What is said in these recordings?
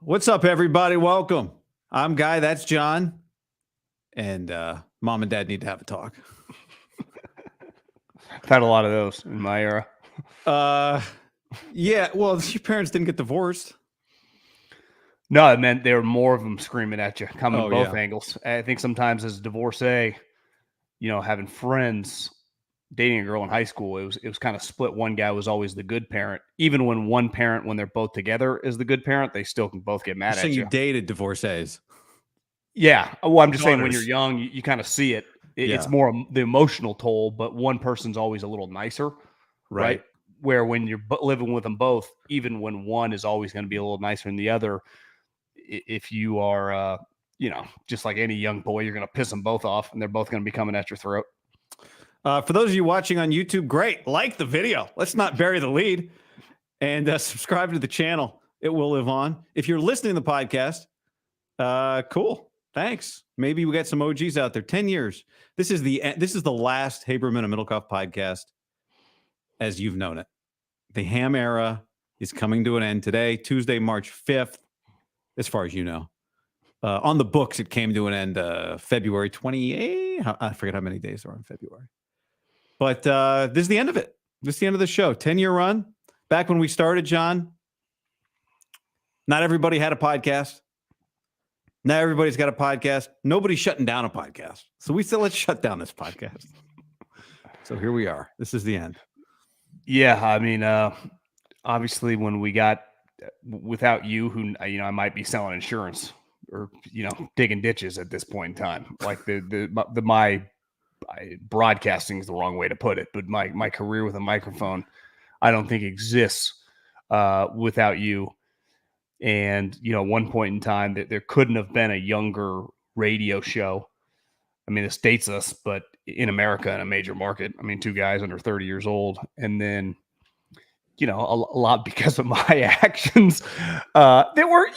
What's up, everybody? Welcome. I'm Guy. That's John. And Mom and Dad need to have a talk. I've had a lot of those in my era. Yeah. Well, your parents didn't get divorced. No, it meant there were more of them screaming at you, coming both yeah. angles. I think sometimes as a divorcee, having friends, dating a girl in high school, it was kind of split. One guy was always the good parent. Even when one parent, when they're both together, is the good parent, they still can both get mad at you. You dated divorcees. Yeah. Well, I'm just saying when you're young, you kind of see it. It's more the emotional toll, but one person's always a little nicer, right? Where when you're living with them both, even when one is always going to be a little nicer than the other, if you are, just like any young boy, you're going to piss them both off and they're both going to be coming at your throat. For those of you watching on YouTube, great. Like the video. Let's not bury the lead. And subscribe to the channel. It will live on. If you're listening to the podcast, cool. Thanks. Maybe we got some OGs out there. 10 years. This is the last Haberman Middlekauff podcast as you've known it. The ham era is coming to an end today, Tuesday, March 5th, as far as you know. On the books, it came to an end February 28th. I forget how many days are in February. But this is the end of it. This is the end of the show. 10-year run. Back when we started, John, not everybody had a podcast. Now everybody's got a podcast. Nobody's shutting down a podcast. So we said, let's shut down this podcast. So here we are. This is the end. Yeah. I mean, obviously when we got without you, who, I might be selling insurance or, digging ditches at this point in time. Like my broadcasting is the wrong way to put it, but my career with a microphone, I don't think exists without you. And, one point in time that there couldn't have been a younger radio show. I mean, this dates us, but in America, in a major market, I mean, two guys under 30 years old. And then, a lot because of my actions that were,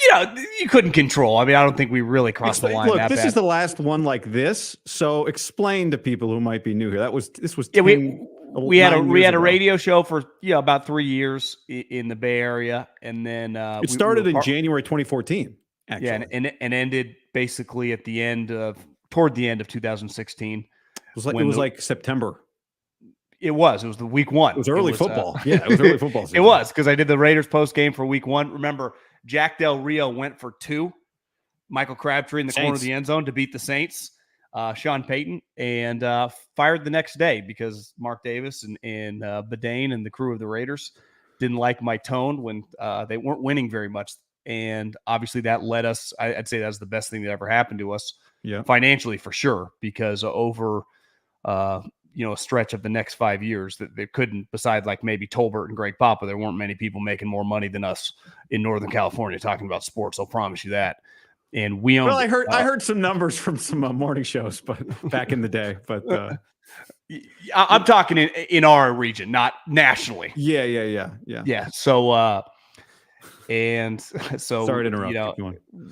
you couldn't control. I mean, I don't think we really crossed the line. Look, this is the last one like this. So explain to people who might be new here. This was 10, we had a radio show for about 3 years in the Bay Area, and then it started in January 2014. Actually. Yeah, and ended basically toward the end of 2016. It was like September. It was the week one. It was early football. It was early football season. It was because I did the Raiders post game for week one. Remember, Jack Del Rio went for 2. Michael Crabtree in the corner of the end zone to beat the Saints. Sean Payton, and fired the next day because Mark Davis and Badane and the crew of the Raiders didn't like my tone when they weren't winning very much. And obviously that led us, I'd say that's the best thing that ever happened to us financially for sure, because over, a stretch of the next 5 years that they couldn't, besides like maybe Tolbert and Greg Papa, there weren't many people making more money than us in Northern California talking about sports. I'll promise you that. And we owned. Well, I heard some numbers from some morning shows, but back in the day. But I'm talking in our region, not nationally. Yeah. So, sorry to interrupt.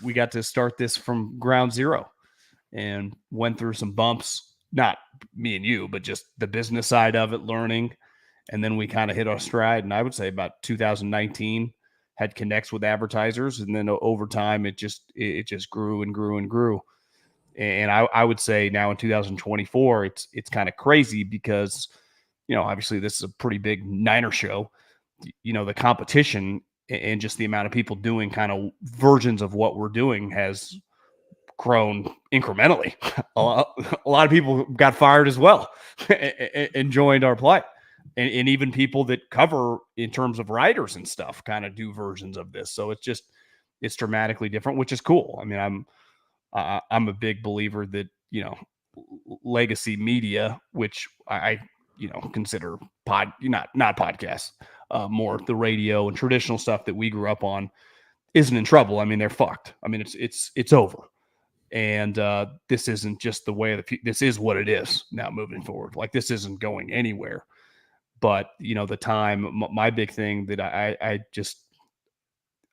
We got to start this from ground zero, and went through some bumps. Not me and you, but just the business side of it, learning, and then we kind of hit our stride. And I would say about 2019. Had connects with advertisers, and then over time it just grew and grew and grew. And I would say now in 2024 it's kind of crazy because obviously this is a pretty big Niner show. The competition and just the amount of people doing kind of versions of what we're doing has grown incrementally. A lot of people got fired as well and joined our play. And even people that cover in terms of writers and stuff kind of do versions of this. So it's dramatically different, which is cool. I mean, I'm a big believer that, legacy media, which I consider not podcasts, more the radio and traditional stuff that we grew up on isn't in trouble. I mean, they're fucked. I mean, it's over. And this isn't just the way this is what it is now moving forward. Like this isn't going anywhere. But, the time, my big thing that I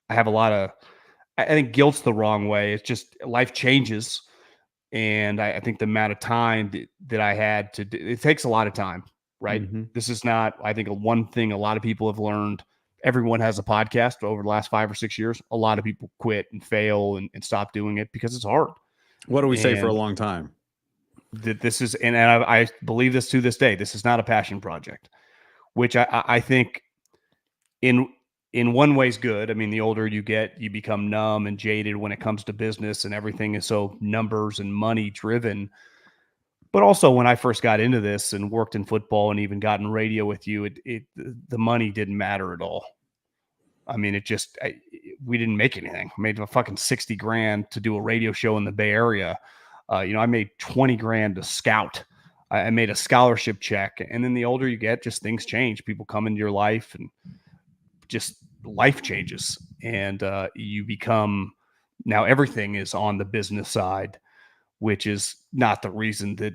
have a lot of, I think guilt's the wrong way. It's just life changes. And I think the amount of time that I had it takes a lot of time, right? Mm-hmm. This is not, I think one thing a lot of people have learned everyone has a podcast over the last 5 or 6 years. A lot of people quit and fail and stop doing it because it's hard. What do we say for a long time? That this is, and I believe this to this day, this is not a passion project, which I think in one way is good. I mean, the older you get, you become numb and jaded when it comes to business, and everything is so numbers and money driven. But also, when I first got into this and worked in football and even got in radio with you, the money didn't matter at all. I mean, we didn't make anything. I made a fucking $60,000 to do a radio show in the Bay Area. I made $20,000 to scout. I made a scholarship check. And then the older you get, just things change. People come into your life and just life changes. And you become, now everything is on the business side, which is not the reason that,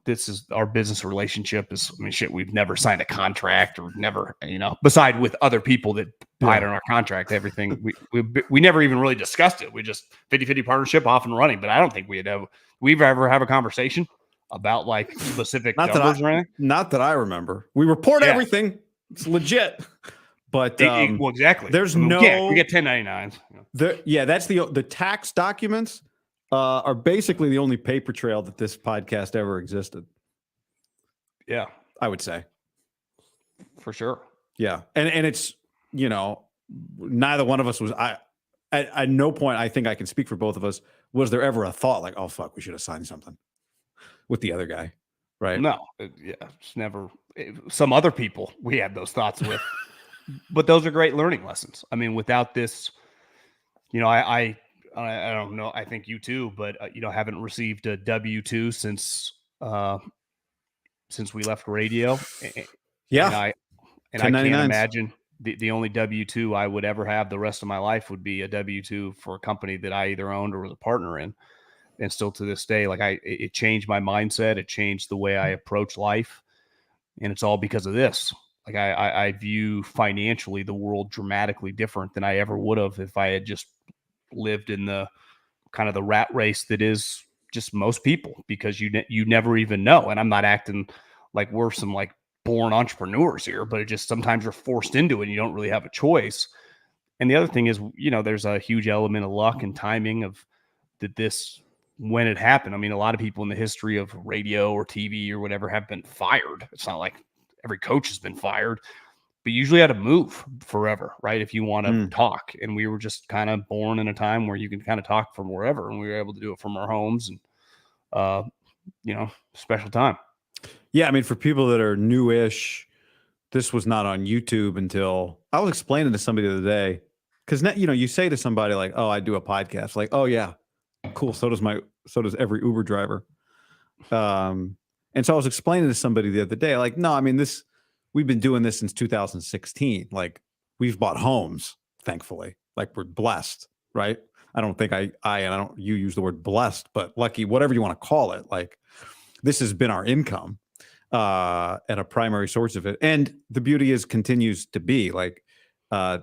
this is our business relationship is, I mean, shit, we've never signed a contract or never, beside with other people that buy it on our contract, everything, we never even really discussed it. We just 50-50 partnership off and running. But I don't think we've ever have a conversation about like specific numbers or anything. Not that I remember. We report everything. It's legit. But well, exactly. There's we get 1099s. That's the tax documents are basically the only paper trail that this podcast ever existed. Yeah, I would say for sure. Yeah, and it's neither one of us was at no point, I think I can speak for both of us, was there ever a thought like, oh fuck, we should have signed something with the other guy, right? No, it's never. Some other people we had those thoughts with. But those are great learning lessons. I mean, without this, I don't know. I think you too, but haven't received a W-2 since we left radio. Yeah, and I can't imagine the only W-2 I would ever have the rest of my life would be a W-2 for a company that I either owned or was a partner in. And still to this day, like it changed my mindset. It changed the way I approach life, and it's all because of this. Like I view financially the world dramatically different than I ever would have if I had just lived in the kind of the rat race that is just most people, because you never even know. And I'm not acting like we're some like born entrepreneurs here, but it just sometimes you're forced into it and you don't really have a choice. And the other thing is, there's a huge element of luck and timing of this when it happened. I mean, a lot of people in the history of radio or TV or whatever have been fired. It's not like every coach has been fired, but you usually had to move forever, right? If you want to talk. And we were just kind of born in a time where you can kind of talk from wherever, and we were able to do it from our homes, and, special time. Yeah. I mean, for people that are newish, this was not on YouTube until I was explaining to somebody the other day, because you say to somebody like, oh, I do a podcast, like, oh yeah, cool. So does every Uber driver. And so I was explaining to somebody the other day, like, no, I mean, we've been doing this since 2016. Like, we've bought homes, thankfully. Like, we're blessed, right? I don't think you use the word blessed, but lucky, whatever you want to call it. Like, this has been our income and a primary source of it. And the beauty is continues to be like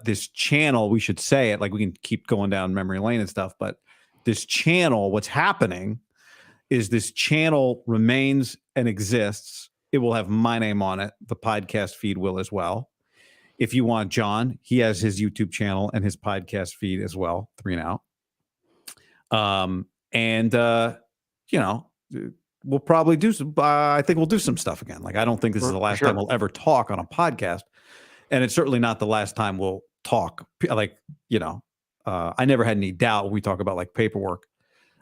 this channel, we should say it, like we can keep going down memory lane and stuff, but this channel, what's happening is this channel remains and exists. It will have my name on it. The podcast feed will as well. If you want John, he has his YouTube channel and his podcast feed as well, 3 and Out. We'll probably do some, I think we'll do some stuff again. Like, I don't think this is the last time we'll ever talk on a podcast. And it's certainly not the last time we'll talk. Like, I never had any doubt. We talk about like paperwork.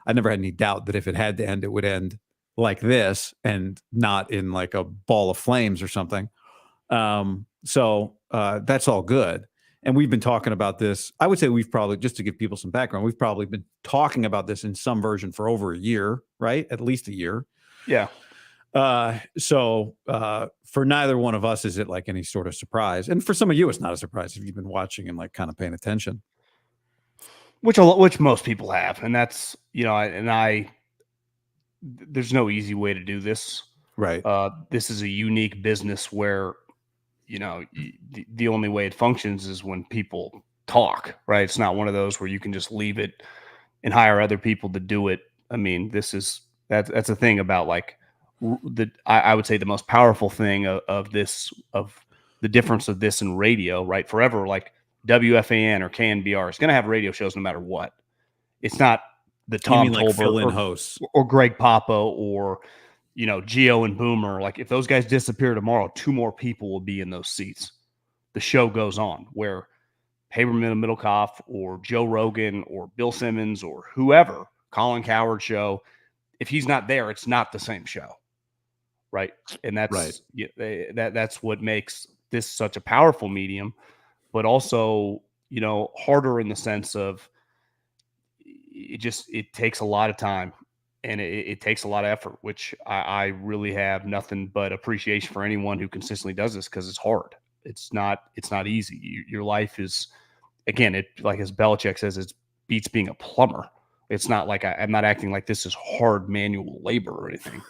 I never had any doubt that if it had to end, it would end like this and not in like a ball of flames or something. So that's all good. And we've been talking about this. I would say we've probably, just to give people some background, we've probably been talking about this in some version for over a year, right? At least a year. Yeah. So for neither one of us is it like any sort of surprise. And for some of you, it's not a surprise if you've been watching and like kind of paying attention. Which most people have. And that's, there's no easy way to do this. Right. This is a unique business where, the only way it functions is when people talk, right? It's not one of those where you can just leave it and hire other people to do it. I mean, that's a thing about like I would say the most powerful thing of the difference of this and radio, right? Forever, like WFAN or KNBR is going to have radio shows no matter what. It's not the Tom like Tolbert fill-in hosts or Greg Papa or, you know, Gio and Boomer. Like if those guys disappear tomorrow, 2 more people will be in those seats. The show goes on, where Haberman Middlekauff or Joe Rogan or Bill Simmons or whoever, Colin Cowherd show, if he's not there, it's not the same show. Right. And that's right. That's what makes this such a powerful medium, but also, you know, harder in the sense of it takes a lot of time and it takes a lot of effort, which I really have nothing but appreciation for anyone who consistently does this, because it's hard. It's not easy. Your life is, again, it, like as Belichick says, it beats being a plumber. It's not like I'm not acting like this is hard manual labor or anything.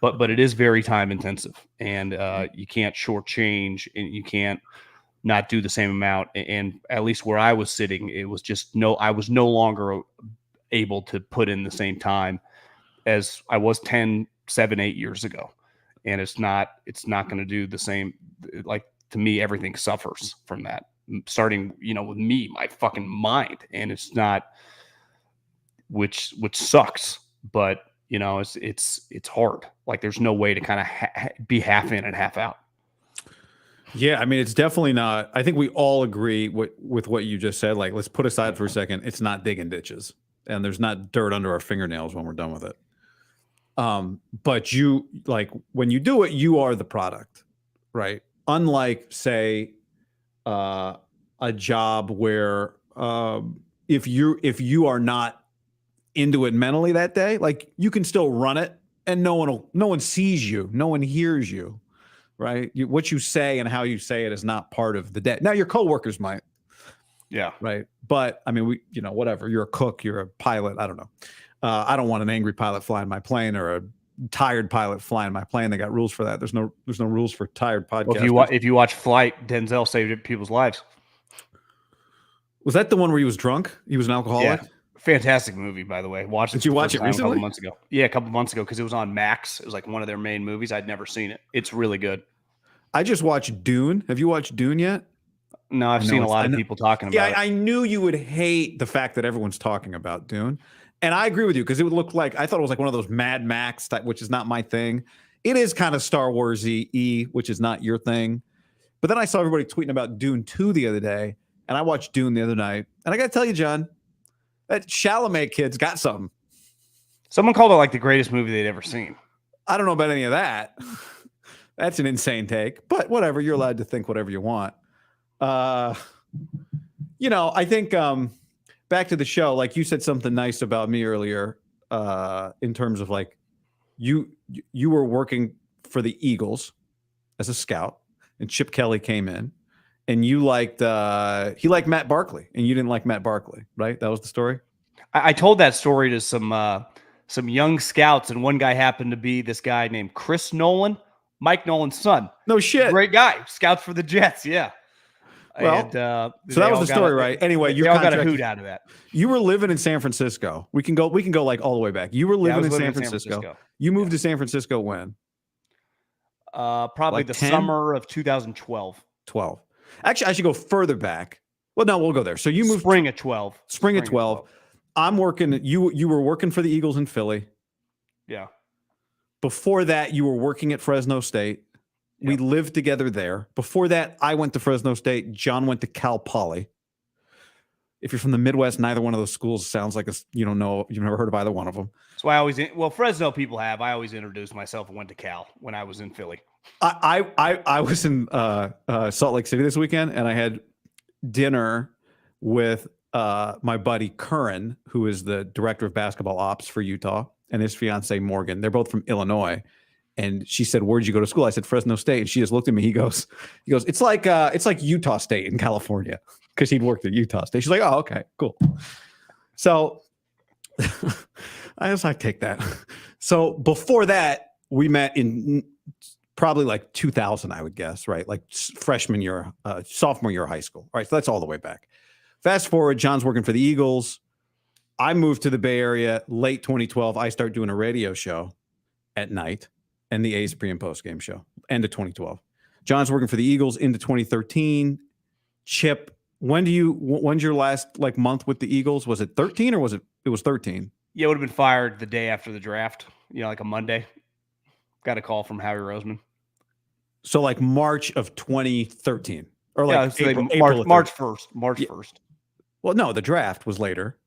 But it is very time intensive, and you can't shortchange, and you can't not do the same amount. And at least where I was sitting, it was just I was no longer able to put in the same time as I was 10, 7, 8 years ago. And it's not going to do the same. Like, to me, everything suffers from that, starting, you know, with me, my fucking mind. And it's not, which sucks, but you know, it's hard. Like there's no way to kind of be half in and half out. Yeah, I mean, it's definitely not. I think we all agree with what you just said. Like, let's put aside for a second. It's not digging ditches, and there's not dirt under our fingernails when we're done with it. But you, like, when you do it, you are the product, right? Unlike, say, a job where if you are not into it mentally that day, like, you can still run it and no one sees you, no one hears you, right? What you say and how you say it is not part of the day. Now your coworkers might, yeah, right, but I mean, whatever, you're a cook, you're a pilot, I don't know, I don't want an angry pilot flying my plane or a tired pilot flying my plane. They got rules for that. There's no rules for tired podcasters. Well, if you watch Flight, Denzel saved people's lives. Was that the one where he was drunk? He was an alcoholic? Yeah. Fantastic movie, by the way. Did you watch it recently? A couple months ago. Yeah, a couple months ago, because it was on Max. It was like one of their main movies. I'd never seen it. It's really good. I just watched Dune. Have you watched Dune yet? No, I've seen a lot of people talking about it. Yeah, I knew you would hate the fact that everyone's talking about Dune. And I agree with you, because it would look like, I thought it was like one of those Mad Max type, which is not my thing. It is kind of Star Wars-y, which is not your thing. But then I saw everybody tweeting about Dune 2 the other day, and I watched Dune the other night. And I got to tell you, John, that Chalamet kid's got something. Someone called it like the greatest movie they'd ever seen. I don't know about any of that. That's an insane take, but whatever. You're allowed to think whatever you want. I think back to the show, like you said something nice about me earlier, in terms of like you were working for the Eagles as a scout, and Chip Kelly came in. And you liked he liked Matt Barkley, and you didn't like Matt Barkley, right? That was the story. I told that story to some young scouts, and one guy happened to be this guy named Chris Nolan, Mike Nolan's son. No shit, great guy, scouts for the Jets. Yeah. Well, and, so that was the story, right? Anyway, you all got a hoot out of that. You were living in San Francisco. We can go like all the way back. You were living in San Francisco. You moved to San Francisco when? Probably like the 10? Summer of 2012. 12. Actually, I should go further back. Well, no, we'll go there. So you moved spring of 12. Spring of 12. I'm working. You were working for the Eagles in Philly. Yeah. Before that, you were working at Fresno State. Yep. We lived together there. Before that, I went to Fresno State. John went to Cal Poly. If you're from the Midwest, neither one of those schools sounds like you don't know. You've never heard of either one of them. So Fresno people have. I always introduced myself and went to Cal when I was in Philly. I was in Salt Lake City this weekend, and I had dinner with my buddy Curran, who is the director of basketball ops for Utah, and his fiance Morgan. They're both from Illinois. And she said, "Where'd you go to school?" I said, "Fresno State." And she just looked at me. He goes, it's like Utah State in California, because he'd worked at Utah State. She's like, "Oh, okay, cool." So I take that. So before that, we met in probably like 2000, I would guess, right? Like sophomore year of high school. All right, so that's all the way back. Fast forward, John's working for the Eagles. I moved to the Bay Area late 2012. I start doing a radio show at night, and the A's pre and post game show, end of 2012. John's working for the Eagles into 2013. Chip, when's your last like month with the Eagles? Was it 13 or was it 13? Yeah, would have been fired the day after the draft, like a Monday. Got a call from Howie Roseman. So like March of 2013 or like yeah, April, March 1st. March 1st. Well, no, the draft was later.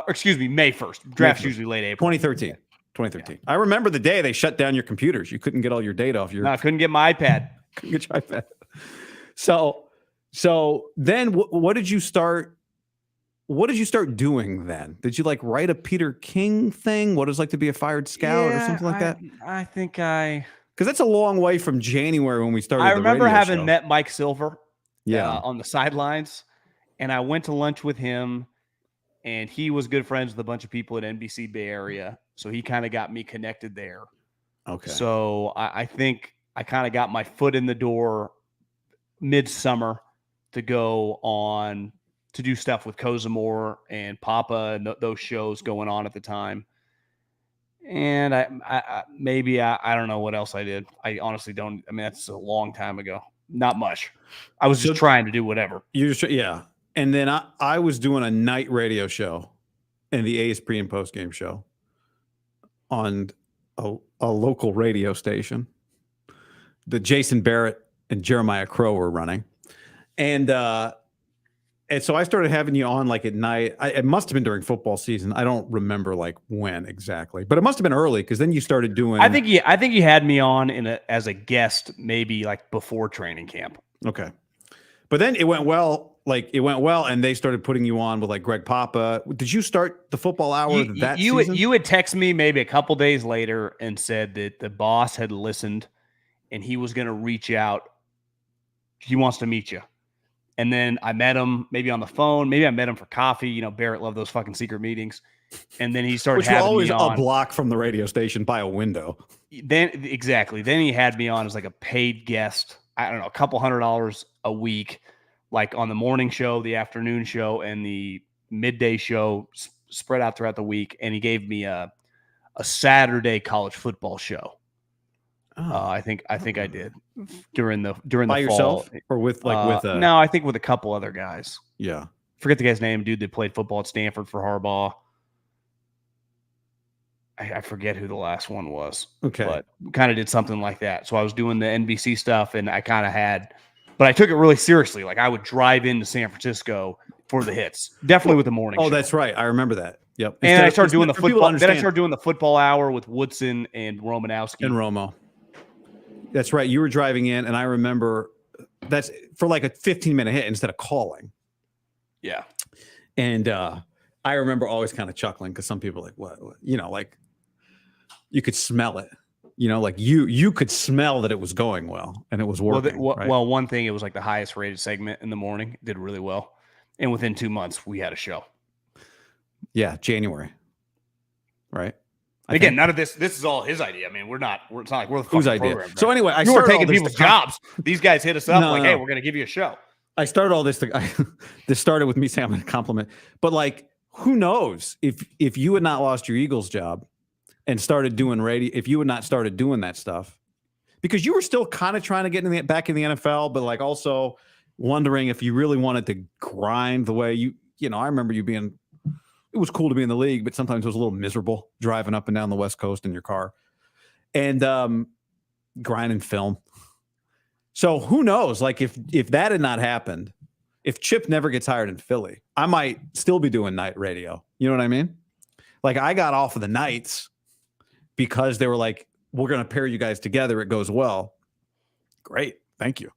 Excuse me, May 1st. Draft's usually late April. 2013. 2013. Yeah. I remember the day they shut down your computers. You couldn't get all your data off your. No, I couldn't get my iPad. Couldn't get your iPad. So then what did you start? What did you start doing then? Did you like write a Peter King thing? What is like to be a fired scout or something like that? I think because that's a long way from January when we started. I remember having show. met Mike Silver, on the sidelines, and I went to lunch with him, and he was good friends with a bunch of people at NBC Bay Area, so he kind of got me connected there. Okay. So I think I kind of got my foot in the door midsummer to go on to do stuff with Kozimor and Papa and those shows going on at the time. And I don't know what else I did. I honestly don't. I mean, that's a long time ago. Not much. I was just trying to do whatever. And then I was doing a night radio show and the A's pre and post game show on a local radio station that Jason Barrett and Jeremiah Crow were running. And so I started having you on like at night. It must have been during football season. I don't remember like when exactly, but it must have been early because then you started doing. I think you had me on as a guest maybe like before training camp. Okay, but then it went well. And they started putting you on with like Greg Papa. Did you start the football hour that season? You had texted me maybe a couple days later and said that the boss had listened and he was going to reach out. He wants to meet you. And then I met him maybe on the phone. Maybe I met him for coffee. Barrett loved those fucking secret meetings. And then he started having me on. Which were always a block from the radio station by a window. Then he had me on as like a paid guest. I don't know, a couple $100 a week, like on the morning show, the afternoon show, and the midday show spread out throughout the week. And he gave me a Saturday college football show. Oh. I think I did during the by yourself fall. Or with no, I think with a couple other guys. Yeah, forget the guy's name, dude that played football at Stanford for Harbaugh. I forget who the last one was. Okay, but kind of did something like that. So I was doing the NBC stuff, and I kind of but I took it really seriously. Like I would drive into San Francisco for the hits, definitely with the morning. Oh, show. That's right. I remember that. Yep. And I started doing the football. Then I started doing the football hour with Woodson and Romanowski and Romo. That's right. You were driving in, and I remember that's for like a 15-minute hit instead of calling. Yeah. And I remember always kind of chuckling because some people are like, what? Like you could smell it. Like you could smell that it was going well and it was working. Well, one thing, it was like the highest rated segment in the morning. It did really well. And within 2 months, we had a show. Yeah, January. Right. Again, none of this is all his idea. I mean, it's not like we're the whose idea. program, right? So anyway, we were taking people's jobs. These guys hit us up hey, we're going to give you a show. I started all this. This started with me saying I'm going to compliment, but like, who knows if you had not lost your Eagles job and started doing radio, if you had not started doing that stuff, because you were still kind of trying to get back in the NFL, but like also wondering if you really wanted to grind the way I remember you being. It was cool to be in the league, but sometimes it was a little miserable driving up and down the West Coast in your car and grinding film. So who knows? Like if that had not happened, if Chip never gets hired in Philly, I might still be doing night radio. You know what I mean? Like I got off of the nights because they were like, we're going to pair you guys together. It goes well. Great. Thank you.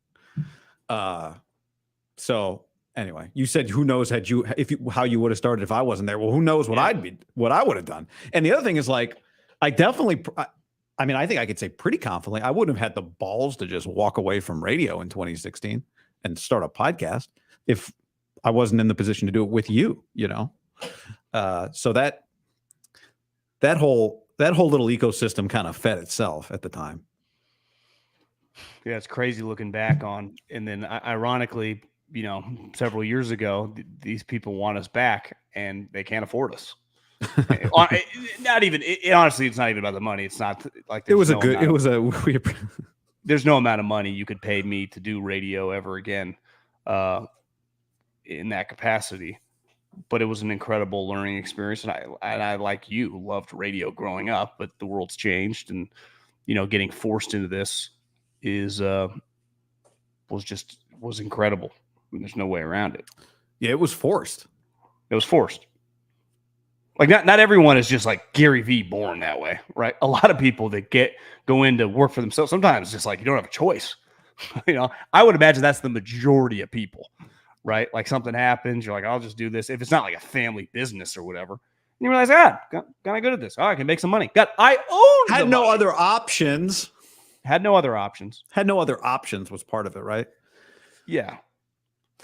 So anyway, you said, who knows how you would have started if I wasn't there? Well, who knows what I would have done. And the other thing is like, I think I could say pretty confidently, I wouldn't have had the balls to just walk away from radio in 2016 and start a podcast if I wasn't in the position to do it with you, so that whole little ecosystem kind of fed itself at the time. Yeah. It's crazy looking back on, and then ironically, several years ago, these people want us back and they can't afford us. Not even, honestly, it's not even about the money. It's not like, there's no amount of money you could pay me to do radio ever again in that capacity. But it was an incredible learning experience. And I, like you, loved radio growing up, but the world's changed. And, getting forced into this was incredible. I mean, there's no way around it. Yeah, it was forced. It was forced. Like not everyone is just like Gary V born that way, right? A lot of people that go into work for themselves, sometimes it's just like you don't have a choice. I would imagine that's the majority of people, right? Like something happens, you're like, I'll just do this. If it's not like a family business or whatever, and you realize, kind of good at this. Oh, I can make some money. I own. Had no other options. Had no other options. Had no other options was part of it, right? Yeah.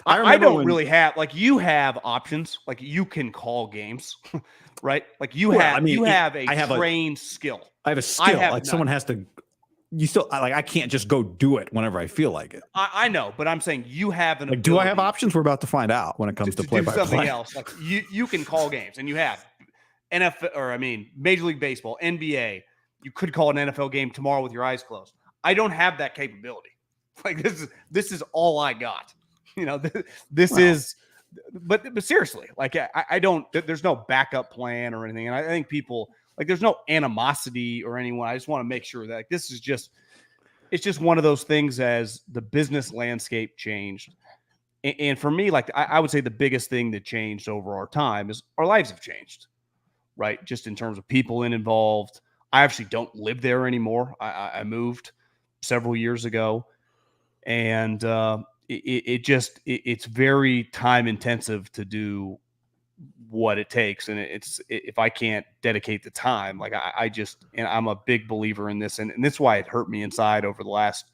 I don't really have, like, you have options. Like, you can call games, right? Like, you have a trained skill. I have a skill. Like, someone has to, I can't just go do it whenever I feel like it. I know, but I'm saying you have an ability. Do I have options? We're about to find out when it comes to play by play. Something else. Like, you can call games, and you have Major League Baseball, NBA. You could call an NFL game tomorrow with your eyes closed. I don't have that capability. Like, this is all I got. This is, but seriously, like I don't, there's no backup plan or anything. And I think people, like, there's no animosity or anyone. I just want to make sure that, like, this is just, it's just one of those things as the business landscape changed. And for me, like, I would say the biggest thing that changed over our time is our lives have changed, right? Just in terms of people involved. I actually don't live there anymore. I moved several years ago, and, it's very time intensive to do what it takes. And if I can't dedicate the time, like and I'm a big believer in this, and that's why it hurt me inside over the last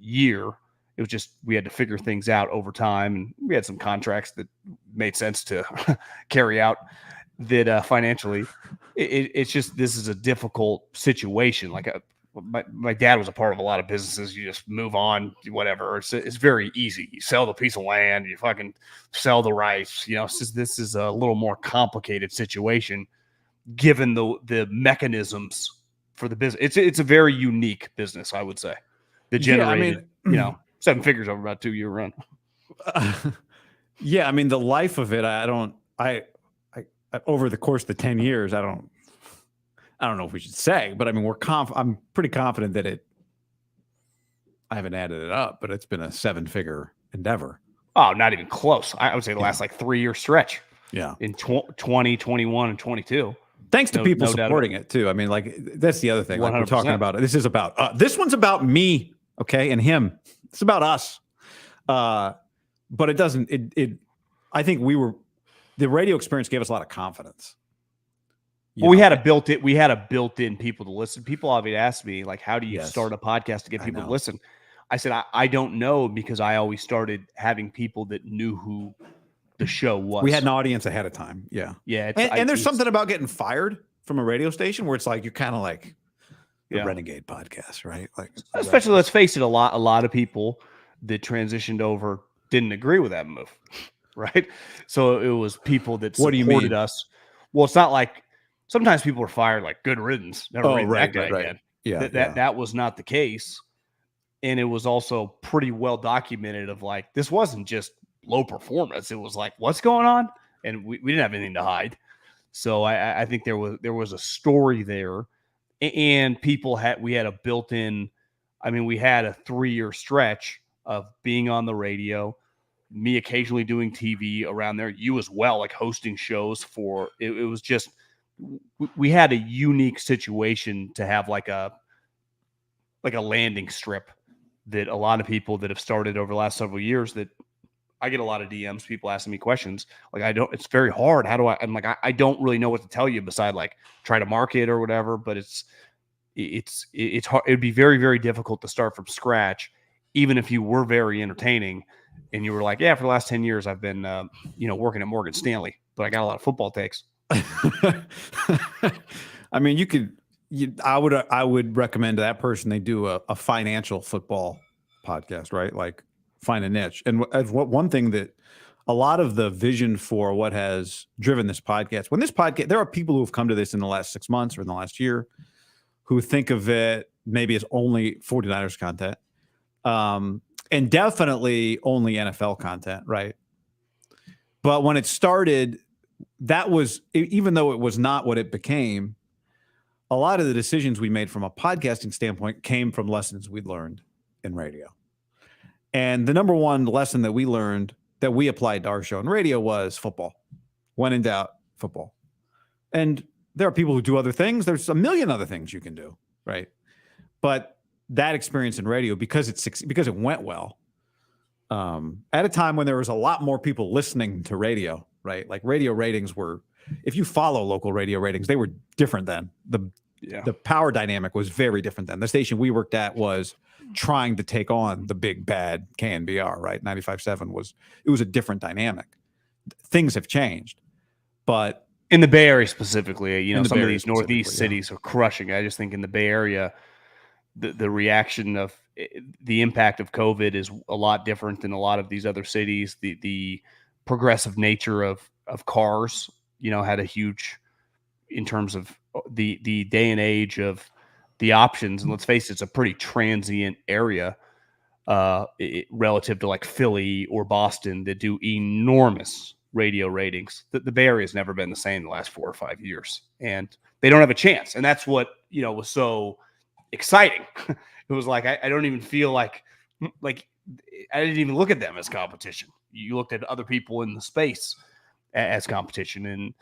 year. It was just, we had to figure things out over time, and we had some contracts that made sense to carry out that financially it's just, this is a difficult situation. Like my dad was a part of a lot of businesses. You just move on, whatever. It's very easy. You sell the piece of land, you fucking sell the rights. This is a little more complicated situation, given the mechanisms for the business. It's a very unique business, I would say. That generated, 7 figures over about 2-year run. Yeah, I mean, the life of it, I over the course of the 10 years, I don't know if we should say, but I mean, I'm pretty confident that I haven't added it up, but it's been a 7-figure endeavor. Oh, not even close. I would say the last 3-year stretch. Yeah. In 20, 21, and 22. Thanks to people supporting it too. I mean, like, that's the other thing. Like, we're talking about it. This is about, this one's about me. Okay. And him. It's about us. But it doesn't, I think the radio experience gave us a lot of confidence. Well, we had a built-in people to listen. People often ask me, like, how do you start a podcast to get people to listen? I said, I don't know, because I always started having people that knew who the show was. We had an audience ahead of time. Yeah. Yeah. And there's something about getting fired from a radio station where it's like, you're kind of like a renegade podcast, right? Like, especially, let's face it, a lot of people that transitioned over didn't agree with that move, right? So it was people that supported us. Well, it's not like, sometimes people are fired like good riddance. Never read that guy again. Yeah, that was not the case. And it was also pretty well documented of, like, this wasn't just low performance. It was like, what's going on? And we didn't have anything to hide. So I think there was a story there, and we had a built-in, we had a 3-year stretch of being on the radio, me occasionally doing TV around there, you as well, like hosting shows for, it was just, we had a unique situation to have like a landing strip that a lot of people that have started over the last several years, that I get a lot of DMs, people asking me questions. Like, it's very hard. How do I'm like, I don't really know what to tell you beside like try to market or whatever, but it's hard. It'd be very, very difficult to start from scratch, even if you were very entertaining and you were like, yeah, for the last 10 years, I've been, working at Morgan Stanley, but I got a lot of football takes. I mean, I would recommend to that person, they do a financial football podcast, right? Like, find a niche. And one thing that a lot of the vision for what has driven this podcast, there are people who have come to this in the last 6 months or in the last year who think of it maybe it's only 49ers content. And definitely only NFL content, right? But when it started, that was, even though it was not what it became, a lot of the decisions we made from a podcasting standpoint came from lessons we learned in radio. And the number one lesson that we learned that we applied to our show in radio was football. When in doubt, football. And there are people who do other things. There's a million other things you can do, right? But that experience in radio, because it went well, at a time when there was a lot more people listening to radio, right? Like radio ratings were, if you follow local radio ratings, they were different then. The power dynamic was very different then. The station we worked at was trying to take on the big bad KNBR, right? 95.7 it was a different dynamic. Things have changed, but in the Bay Area specifically, you know, some of these Northeast cities are crushing. I just think in the Bay Area, the reaction of the impact of COVID is a lot different than a lot of these other cities. The progressive nature of cars, you know, had a huge, in terms of the day and age of the options. And let's face it, it's a pretty transient area relative to like Philly or Boston that do enormous radio ratings. The Bay Area has never been the same the last 4 or 5 years, and they don't have a chance. And that's what, you know, was so exciting. It was like, I don't even feel like I didn't even look at them as competition. You looked at other people in the space as competition.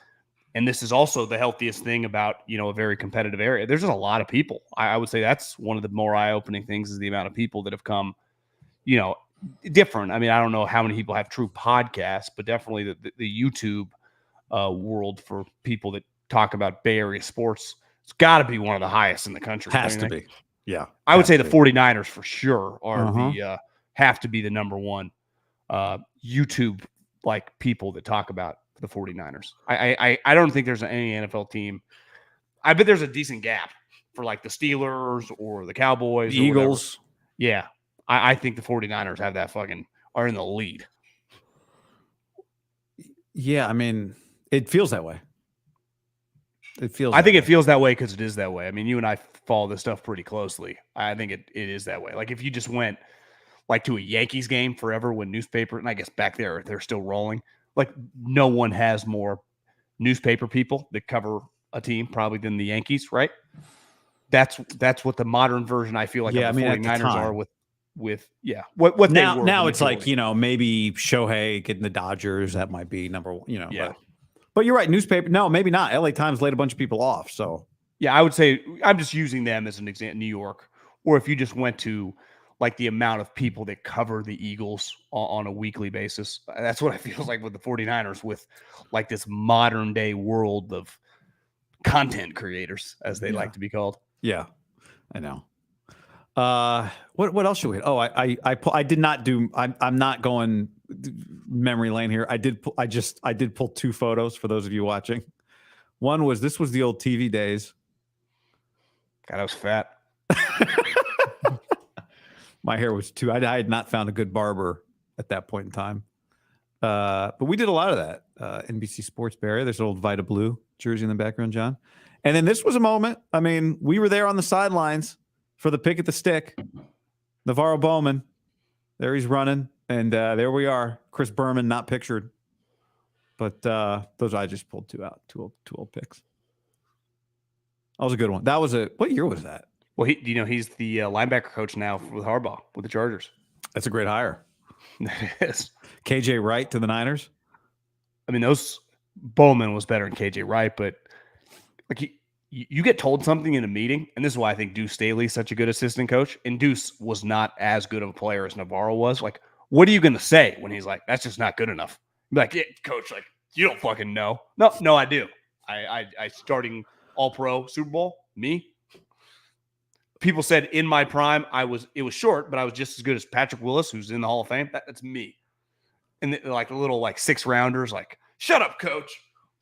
And this is also the healthiest thing about, you know, a very competitive area. There's just a lot of people. I would say that's one of the more eye-opening things is the amount of people that have come, you know, different. I mean, I don't know how many people have true podcasts, but definitely the YouTube world for people that talk about Bay Area sports, it's got to be one of the highest in the country. Has to be. Yeah. I would say the 49ers for sure are have to be the number one YouTube like people that talk about the 49ers. I don't think there's any NFL team. I bet there's a decent gap for like the Steelers or the Cowboys, the Eagles. Whatever. Yeah. I think the 49ers have that are in the lead. Yeah. I mean, it feels that way. I think it feels that way because it is that way. I mean, you and I follow this stuff pretty closely. I think it is that way. Like if you just went like to a Yankees game forever when newspaper, and I guess back there, they're still rolling. Like no one has more newspaper people that cover a team probably than the Yankees, right? That's what the modern version I feel like of the 49ers are with what now it's like, you know, maybe Shohei getting the Dodgers, that might be number one, you know. Yeah. But you're right, newspaper. No, maybe not. LA Times laid a bunch of people off. So yeah, I would say I'm just using them as an example, New York, or if you just went to like the amount of people that cover the Eagles on a weekly basis. That's what it feels like with the 49ers, with like this modern day world of content creators, as they like to be called. Yeah, I know. What else should we? Oh, I did not do. I'm not going memory lane here. I did pull 2 photos for those of you watching. One was this was the old TV days. God, I was fat. My hair was too. I had not found a good barber at that point in time. But we did a lot of that. NBC Sports Bay Area. There's an old Vita Blue jersey in the background, John. And then this was a moment. I mean, we were there on the sidelines for the pick at the stick. Navarro Bowman. There he's running. And there we are. Chris Berman not pictured. But those I just pulled 2 out. Two old picks. That was a good one. That was what year was that? Well, he's the linebacker coach now with Harbaugh with the Chargers. That's a great hire. That is. KJ Wright to the Niners. I mean, Bowman was better than KJ Wright, but like you get told something in a meeting, and this is why I think Deuce Staley is such a good assistant coach. And Deuce was not as good of a player as Navarro was. Like, what are you going to say when he's like, "That's just not good enough"? Be like, yeah, coach, like you don't fucking know. No, I do. I starting All-Pro Super Bowl. Me. People said in my prime, it was short, but I was just as good as Patrick Willis, who's in the Hall of Fame. That's me. And like the little like 6-rounders, like, shut up, coach.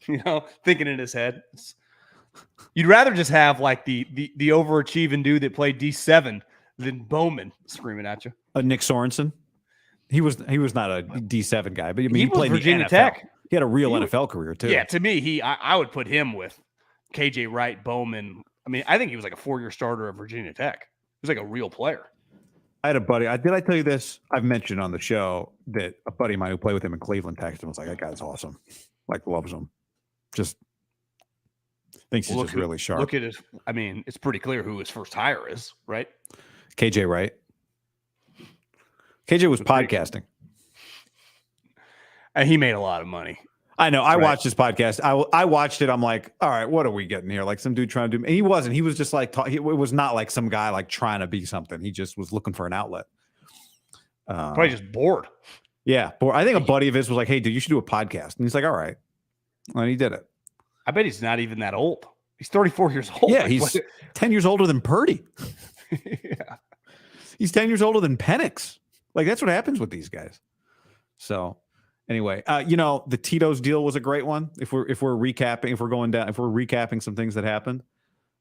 You know, thinking in his head. You'd rather just have like the overachieving dude that played D7 than Bowman screaming at you. Nick Sorensen. He was not a D7 guy, but I mean, he played Virginia the NFL. Tech. He had a real NFL career too. Yeah, to me, I would put him with KJ Wright, Bowman. I mean, I think he was like a 4-year starter at Virginia Tech. was like a real player. I had a buddy. Did I tell you this? I've mentioned on the show that a buddy of mine who played with him in Cleveland texted him and was like, that guy's awesome. Like, loves him. Just thinks he's just really sharp. Look at it. I mean, it's pretty clear who his first hire is, right? KJ, right? KJ was podcasting. And he made a lot of money. I know. I watched his podcast. I watched it. I'm like, all right, what are we getting here? Like some dude trying to do. And he wasn't. He was just like, it was not like some guy like trying to be something. He just was looking for an outlet. Probably just bored. Yeah. But I think a buddy of his was like, hey, dude, you should do a podcast. And he's like, all right. And he did it. I bet he's not even that old. He's 34 years old. Yeah. He's 10 years older than Purdy. Yeah. He's 10 years older than Penix. Like, that's what happens with these guys. So. Anyway, the Tito's deal was a great one. If we're recapping some things that happened,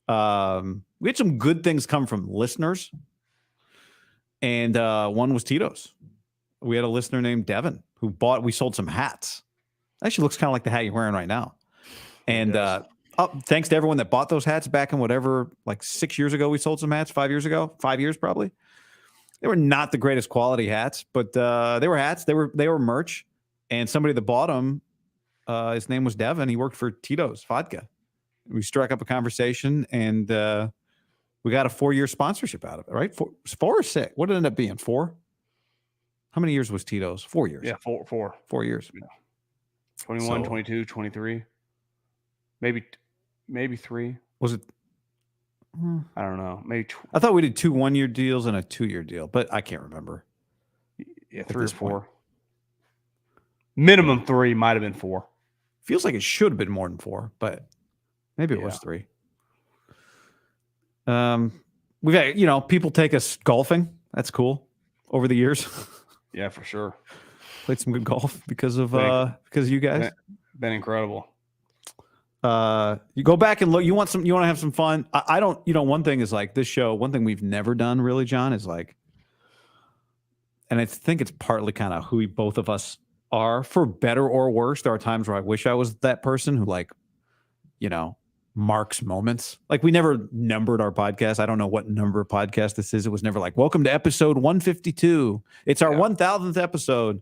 we had some good things come from listeners, and one was Tito's. We had a listener named Devin who we sold some hats. Actually, looks kind of like the hat you're wearing right now. And thanks to everyone that bought those hats back in whatever, like 6 years ago, we sold some hats. 5 years ago, 5 years probably. They were not the greatest quality hats, but they were hats. They were merch. And somebody that bought them, his name was Devin. He worked for Tito's Vodka. We struck up a conversation, and we got a 4-year sponsorship out of it, right? 4 or 6? What did it end up being? 4? How many years was Tito's? 4 years. Yeah, 4. 4 years. Yeah. 21, 22, 23. Maybe 3. Was it? I don't know. Maybe. I thought we did 2 1-year deals and a 2-year deal, but I can't remember. Yeah, 3 or 4. Minimum 3, might have been 4. Feels like it should have been more than 4, but maybe it was 3. We've got, people take us golfing. That's cool. Over the years. Yeah, for sure. Played some good golf because of you guys. Been incredible. You go back and look. You want to have some fun. I don't. One thing is like this show. One thing we've never done really, John, is like, and I think it's partly kind of who both of us are, for better or worse. There are times where I wish I was that person who marks moments. Like, we never numbered our podcast. I don't know what number of podcast this is. It was never like, welcome to episode 152. It's our 1000th episode.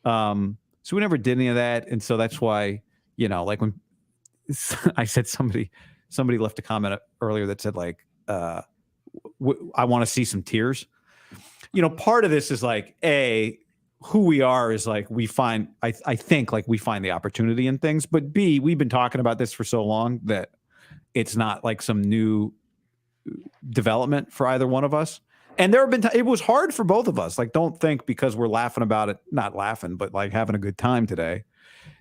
So we never did any of that. And so that's why, like when I said somebody left a comment earlier that said like, I want to see some tears. Part of this is like, who we are is like, we find, I think like we find the opportunity in things, but B, we've been talking about this for so long that it's not like some new development for either one of us. And there have been, it was hard for both of us. Like, don't think because we're laughing about it, not laughing, but like having a good time today,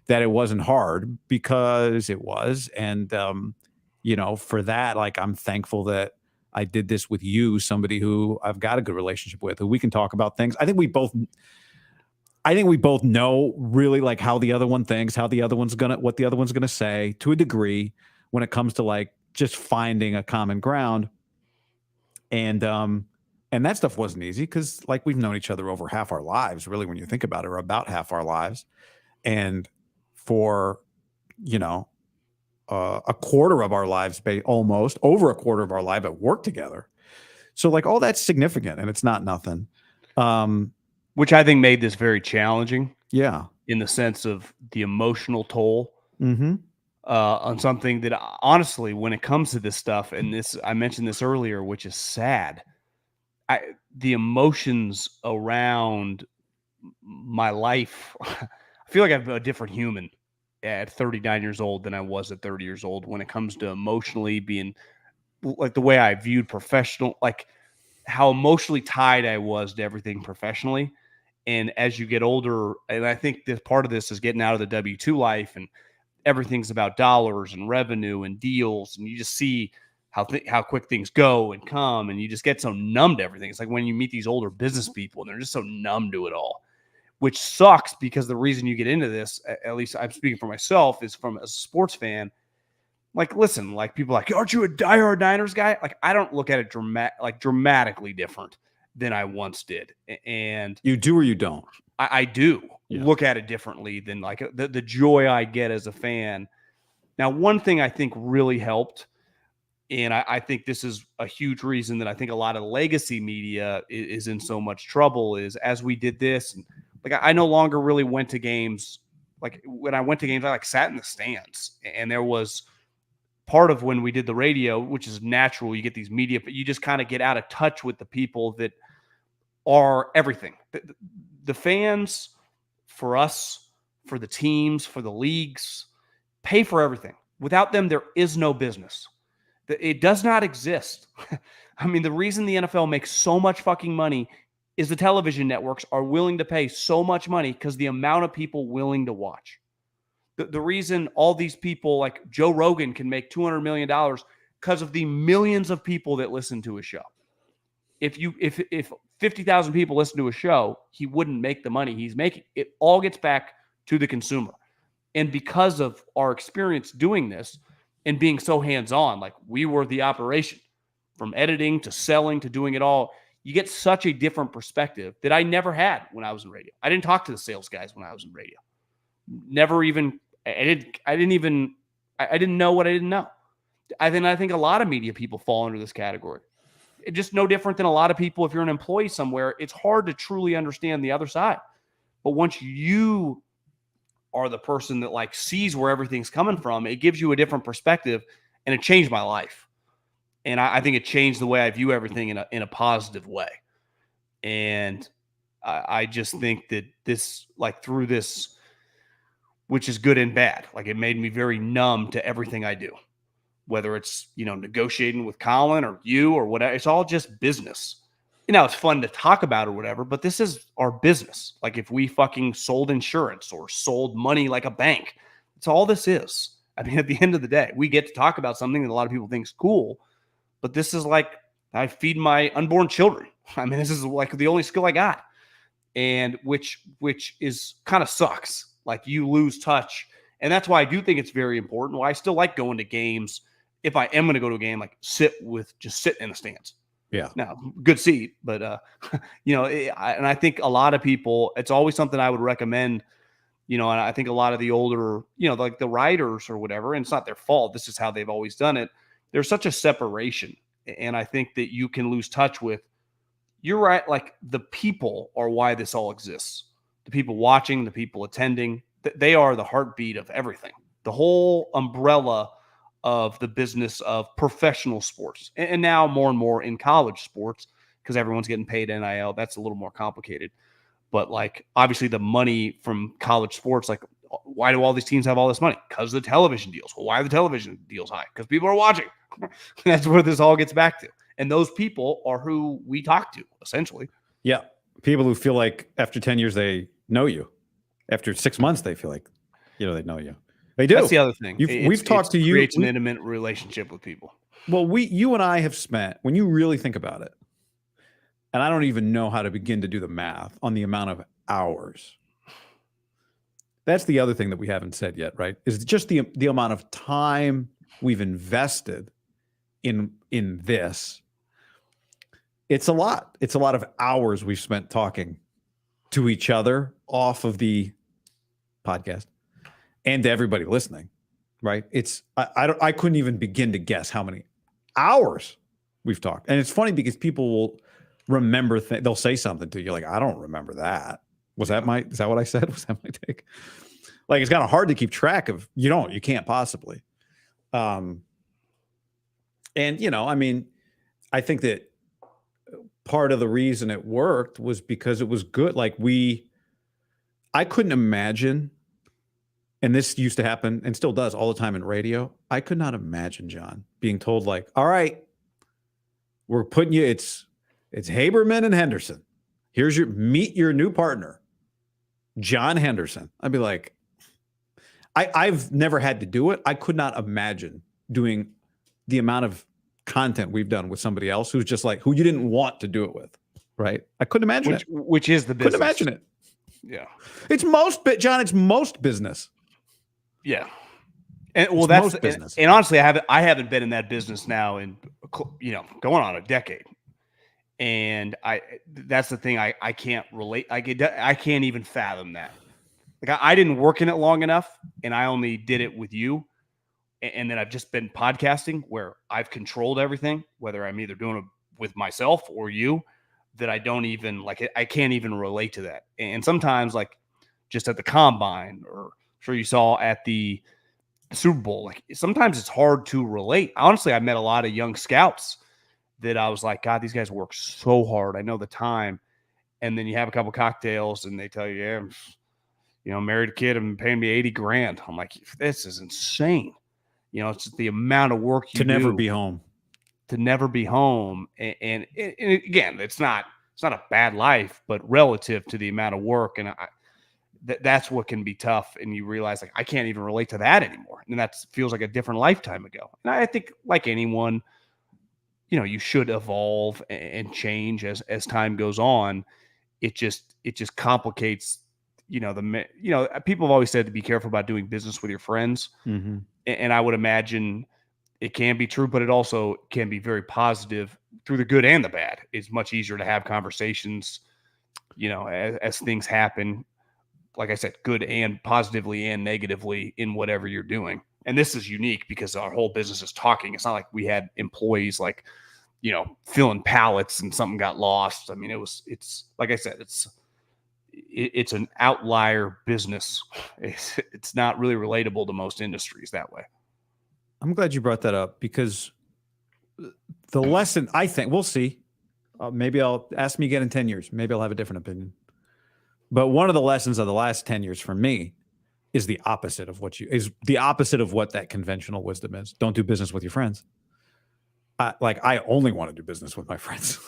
that it wasn't hard, because it was. And, for that, like, I'm thankful that I did this with you, somebody who I've got a good relationship with, who we can talk about things. I think we both know really like how the other one thinks, what the other one's gonna say to a degree when it comes to like just finding a common ground. And that stuff wasn't easy because like we've known each other over half our lives, really, when you think about it, or about half our lives. And for, a quarter of our lives, almost over a quarter of our life at work together. So like all that's significant, and it's not nothing. Which I think made this very challenging. Yeah. In the sense of the emotional toll mm-hmm. On something that honestly, when it comes to this stuff, and this, I mentioned this earlier, which is sad. The emotions around my life, I feel like I'm a different human at 39 years old than I was at 30 years old when it comes to emotionally being like the way I viewed professional, like how emotionally tied I was to everything professionally. And as you get older, and I think that part of this is getting out of the W-2 life, and everything's about dollars and revenue and deals. And you just see how quick things go and come, and you just get so numb to everything. It's like when you meet these older business people and they're just so numb to it all, which sucks, because the reason you get into this, at least I'm speaking for myself, is from a sports fan. Like, listen, like people are like, aren't you a diehard Niners guy? Like, I don't look at it dramatically different than I once did. And you do or you don't? I do look at it differently than like the joy I get as a fan. Now, one thing I think really helped And I think this is a huge reason that I think a lot of legacy media is in so much trouble is as we did this, and like I no longer really went to games. Like when I went to games, I like sat in the stands, and there was part of when we did the radio, which is natural. You get these media, but you just kind of get out of touch with the people that are everything. The fans for us, for the teams, for the leagues, pay for everything. Without them, there is no business. It does not exist. I mean, the reason the NFL makes so much fucking money is the television networks are willing to pay so much money because the amount of people willing to watch. The reason all these people like Joe Rogan can make $200 million because of the millions of people that listen to his show. If 50,000 people listen to a show, he wouldn't make the money he's making. It all gets back to the consumer. And because of our experience doing this and being so hands-on, like we were the operation from editing to selling to doing it all, you get such a different perspective that I never had when I was in radio. I didn't talk to the sales guys when I was in radio. Never even, I didn't know what I didn't know. I think a lot of media people fall under this category. It's just no different than a lot of people. If you're an employee somewhere, it's hard to truly understand the other side. But once you are the person that like sees where everything's coming from, it gives you a different perspective, and it changed my life. And I think it changed the way I view everything in a positive way. And I just think that this, like through this, which is good and bad, like it made me very numb to everything I do, whether it's, negotiating with Colin or you or whatever. It's all just business. It's fun to talk about or whatever, but this is our business. Like if we fucking sold insurance or sold money like a bank, it's all this is. I mean, at the end of the day, we get to talk about something that a lot of people think is cool, but this is like I feed my unborn children. I mean, this is like the only skill I got, and which is kind of sucks. Like you lose touch, and that's why I do think it's very important. Why I still like going to games. If I am going to go to a game, like sit in the stands. Yeah. Now, good seat, but and I think a lot of people, it's always something I would recommend. And I think a lot of the older, like the writers or whatever, and it's not their fault. This is how they've always done it. There's such a separation, and I think that you can lose touch with. You're right. Like the people are why this all exists. The people watching, the people attending, they are the heartbeat of everything. The whole umbrella of the business of professional sports, and now more and more in college sports because everyone's getting paid NIL. That's a little more complicated, but like obviously the money from college sports, like why do all these teams have all this money? Because of the television deals. Well, why are the television deals high? Because people are watching. That's where this all gets back to. And those people are who we talk to essentially. Yeah. People who feel like after 10 years, they know you. After 6 months, they feel like, they know you. They do. That's the other thing. We've talked to you. Creates an intimate relationship with people. Well, you and I have spent, when you really think about it, and I don't even know how to begin to do the math on the amount of hours. That's the other thing that we haven't said yet, right? Is just the amount of time we've invested in this. It's a lot. It's a lot of hours we've spent talking to each other off of the podcast. And to everybody listening, right? I couldn't even begin to guess how many hours we've talked. And it's funny because people will remember they'll say something to you like, I don't remember that. Is that what I said? Was that my take? Like it's kind of hard to keep track of. You can't possibly. And I mean, I think that part of the reason it worked was because it was good. Like I couldn't imagine. And this used to happen and still does all the time in radio. I could not imagine, John, being told like, all right, we're putting you, it's Haberman and Henderson. Meet your new partner, John Henderson. I'd be like, I've never had to do it. I could not imagine doing the amount of content we've done with somebody else who's just like, who you didn't want to do it with, right? I couldn't imagine it. Which is the business. Couldn't imagine it. Yeah. It's most business. Yeah. And well, that's business. And honestly, I haven't been in that business now in, going on a decade. And that's the thing. I can't relate. I can't even fathom that. Like I didn't work in it long enough, and I only did it with you. And then I've just been podcasting where I've controlled everything, whether I'm either doing it with myself or you, that I don't even like it. I can't even relate to that. And sometimes like just at the combine, or I'm sure you saw at the Super Bowl, like sometimes it's hard to relate. Honestly, I met a lot of young scouts that I was like, God, these guys work so hard. I know the time. And then you have a couple cocktails and they tell you, yeah, married a kid and paying me 80 grand. I'm like, this is insane. It's just the amount of work you to never do be home. To never be home. And again, it's not a bad life, but relative to the amount of work. And that's what can be tough. And you realize like, I can't even relate to that anymore. And that feels like a different lifetime ago. And I think like anyone, you should evolve and change as time goes on. It just complicates, people have always said to be careful about doing business with your friends. Mm-hmm. And I would imagine it can be true, but it also can be very positive through the good and the bad. It's much easier to have conversations, as things happen, like I said, good and positively and negatively in whatever you're doing. And this is unique because our whole business is talking. It's not like we had employees like, filling pallets and something got lost. I mean, it's like I said, it's an outlier business. It's not really relatable to most industries that way. I'm glad you brought that up because the lesson, I think, we'll see. Maybe I'll ask me again in 10 years. Maybe I'll have a different opinion. But one of the lessons of the last 10 years for me is the opposite of what that conventional wisdom is. Don't do business with your friends. I only want to do business with my friends.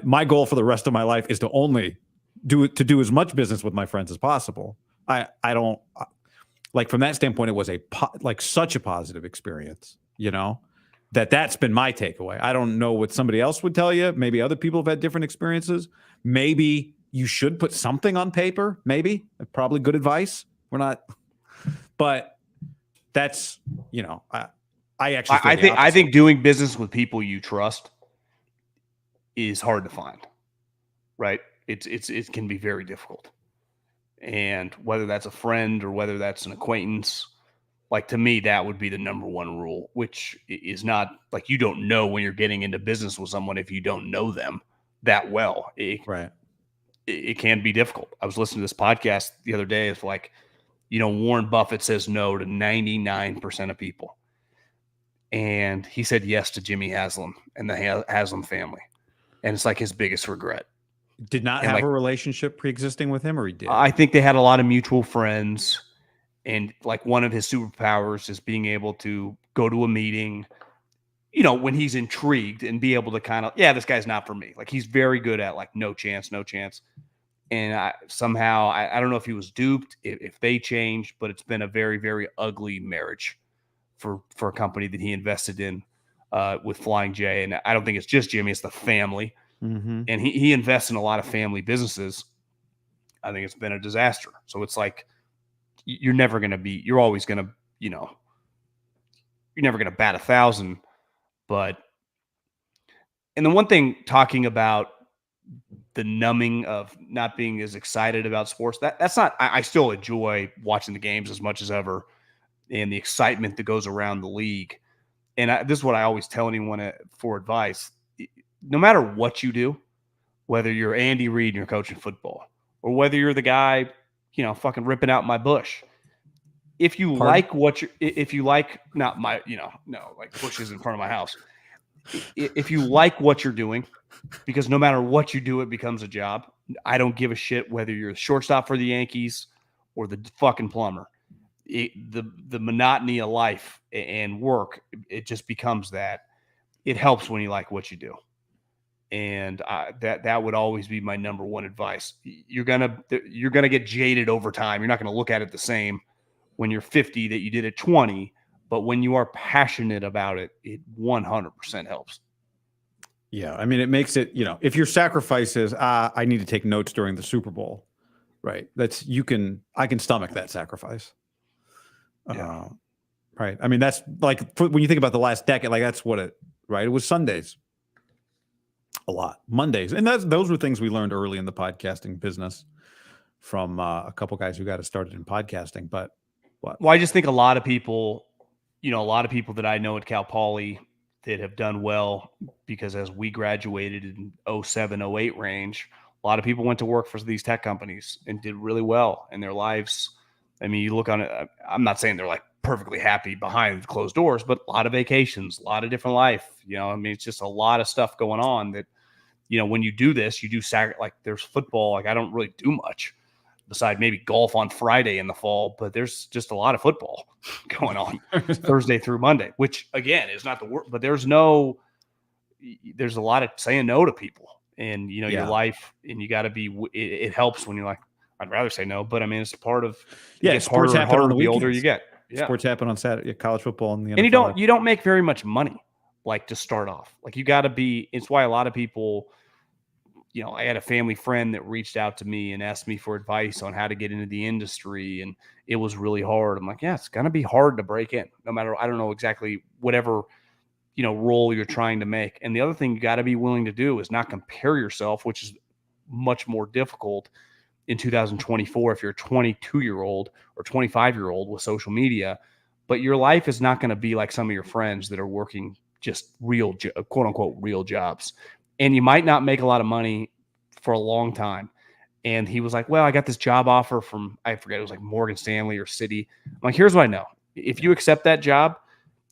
My goal for the rest of my life is to only do as much business with my friends as possible. I don't like from that standpoint. It was such a positive experience, that's been my takeaway. I don't know what somebody else would tell you. Maybe other people have had different experiences. Maybe you should put something on paper. Maybe probably good advice. We're not, but that's, I think doing business with people you trust is hard to find, right? It can be very difficult. And whether that's a friend or whether that's an acquaintance, like to me, that would be the number one rule, which is not like you don't know when you're getting into business with someone if you don't know them that well. Right. It can be difficult. I was listening to this podcast the other day. It's like, Warren Buffett says no to 99% of people. And he said yes to Jimmy Haslam and the Haslam family. And it's like his biggest regret. Did not have a relationship pre-existing with him, or he did? I think they had a lot of mutual friends. And like one of his superpowers is being able to go to a meeting, when he's intrigued and be able to kind of, this guy's not for me. Like he's very good at like, no chance. And I don't know if he was duped, if they changed, but it's been a very, very ugly marriage for a company that he invested in with Flying J. And I don't think it's just Jimmy, it's the family. Mm-hmm. And he invests in a lot of family businesses. I think it's been a disaster. So it's like, you're always going to, you're never going to bat 1,000. But, and the one thing talking about the numbing of not being as excited about sports, that's not, I still enjoy watching the games as much as ever and the excitement that goes around the league. And this is what I always tell anyone for advice. No matter what you do, whether you're Andy Reid and you're coaching football or whether you're the guy, fucking ripping out my bush. If you like not my, like bushes in front of my house. If you like what you're doing, because no matter what you do, it becomes a job. I don't give a shit whether you're the shortstop for the Yankees or the fucking plumber. The monotony of life and work, it just becomes that. It helps when you like what you do. And that would always be my number one advice. You're gonna get jaded over time. You're not gonna look at it the same when you're 50 that you did at 20. But when you are passionate about it, it 100% helps. Yeah, I mean, it makes it. If your sacrifice is, I need to take notes during the Super Bowl, right? I can stomach that sacrifice. Yeah. Right. I mean, that's like when you think about the last decade, like that's what right? It was Sundays. A lot. Mondays. And those were things we learned early in the podcasting business from a couple guys who got us started in podcasting. But what? Well, I just think a lot of people, a lot of people that I know at Cal Poly that have done well, because as we graduated in 07, 08 range, a lot of people went to work for these tech companies and did really well in their lives. I mean, you look on it, I'm not saying they're like perfectly happy behind closed doors, but a lot of vacations, a lot of different life, I mean, it's just a lot of stuff going on that, when you do this, you do like there's football. Like I don't really do much beside maybe golf on Friday in the fall, but there's just a lot of football going on Thursday through Monday, which again is not the work, but there's a lot of saying no to people and, your life, and you got to be, it helps when you're like, I'd rather say no, but I mean, it's part of, sports happen on the the older you get. Yeah. Sports happen on Saturday, college football and the NFL. And you don't make very much money, like to start off. Like you got to be, it's why a lot of people, I had a family friend that reached out to me and asked me for advice on how to get into the industry. And it was really hard. I'm like, yeah, it's going to be hard to break in no matter, I don't know exactly whatever, role you're trying to make. And the other thing you got to be willing to do is not compare yourself, which is much more difficult in 2024 if you're a 22-year-old or 25-year-old with social media. But your life is not going to be like some of your friends that are working just real, quote unquote, real jobs. And you might not make a lot of money for a long time. And he was like, well, I got this job offer from, I forget, it was like Morgan Stanley or Citi. I'm like, here's what I know. If you accept that job,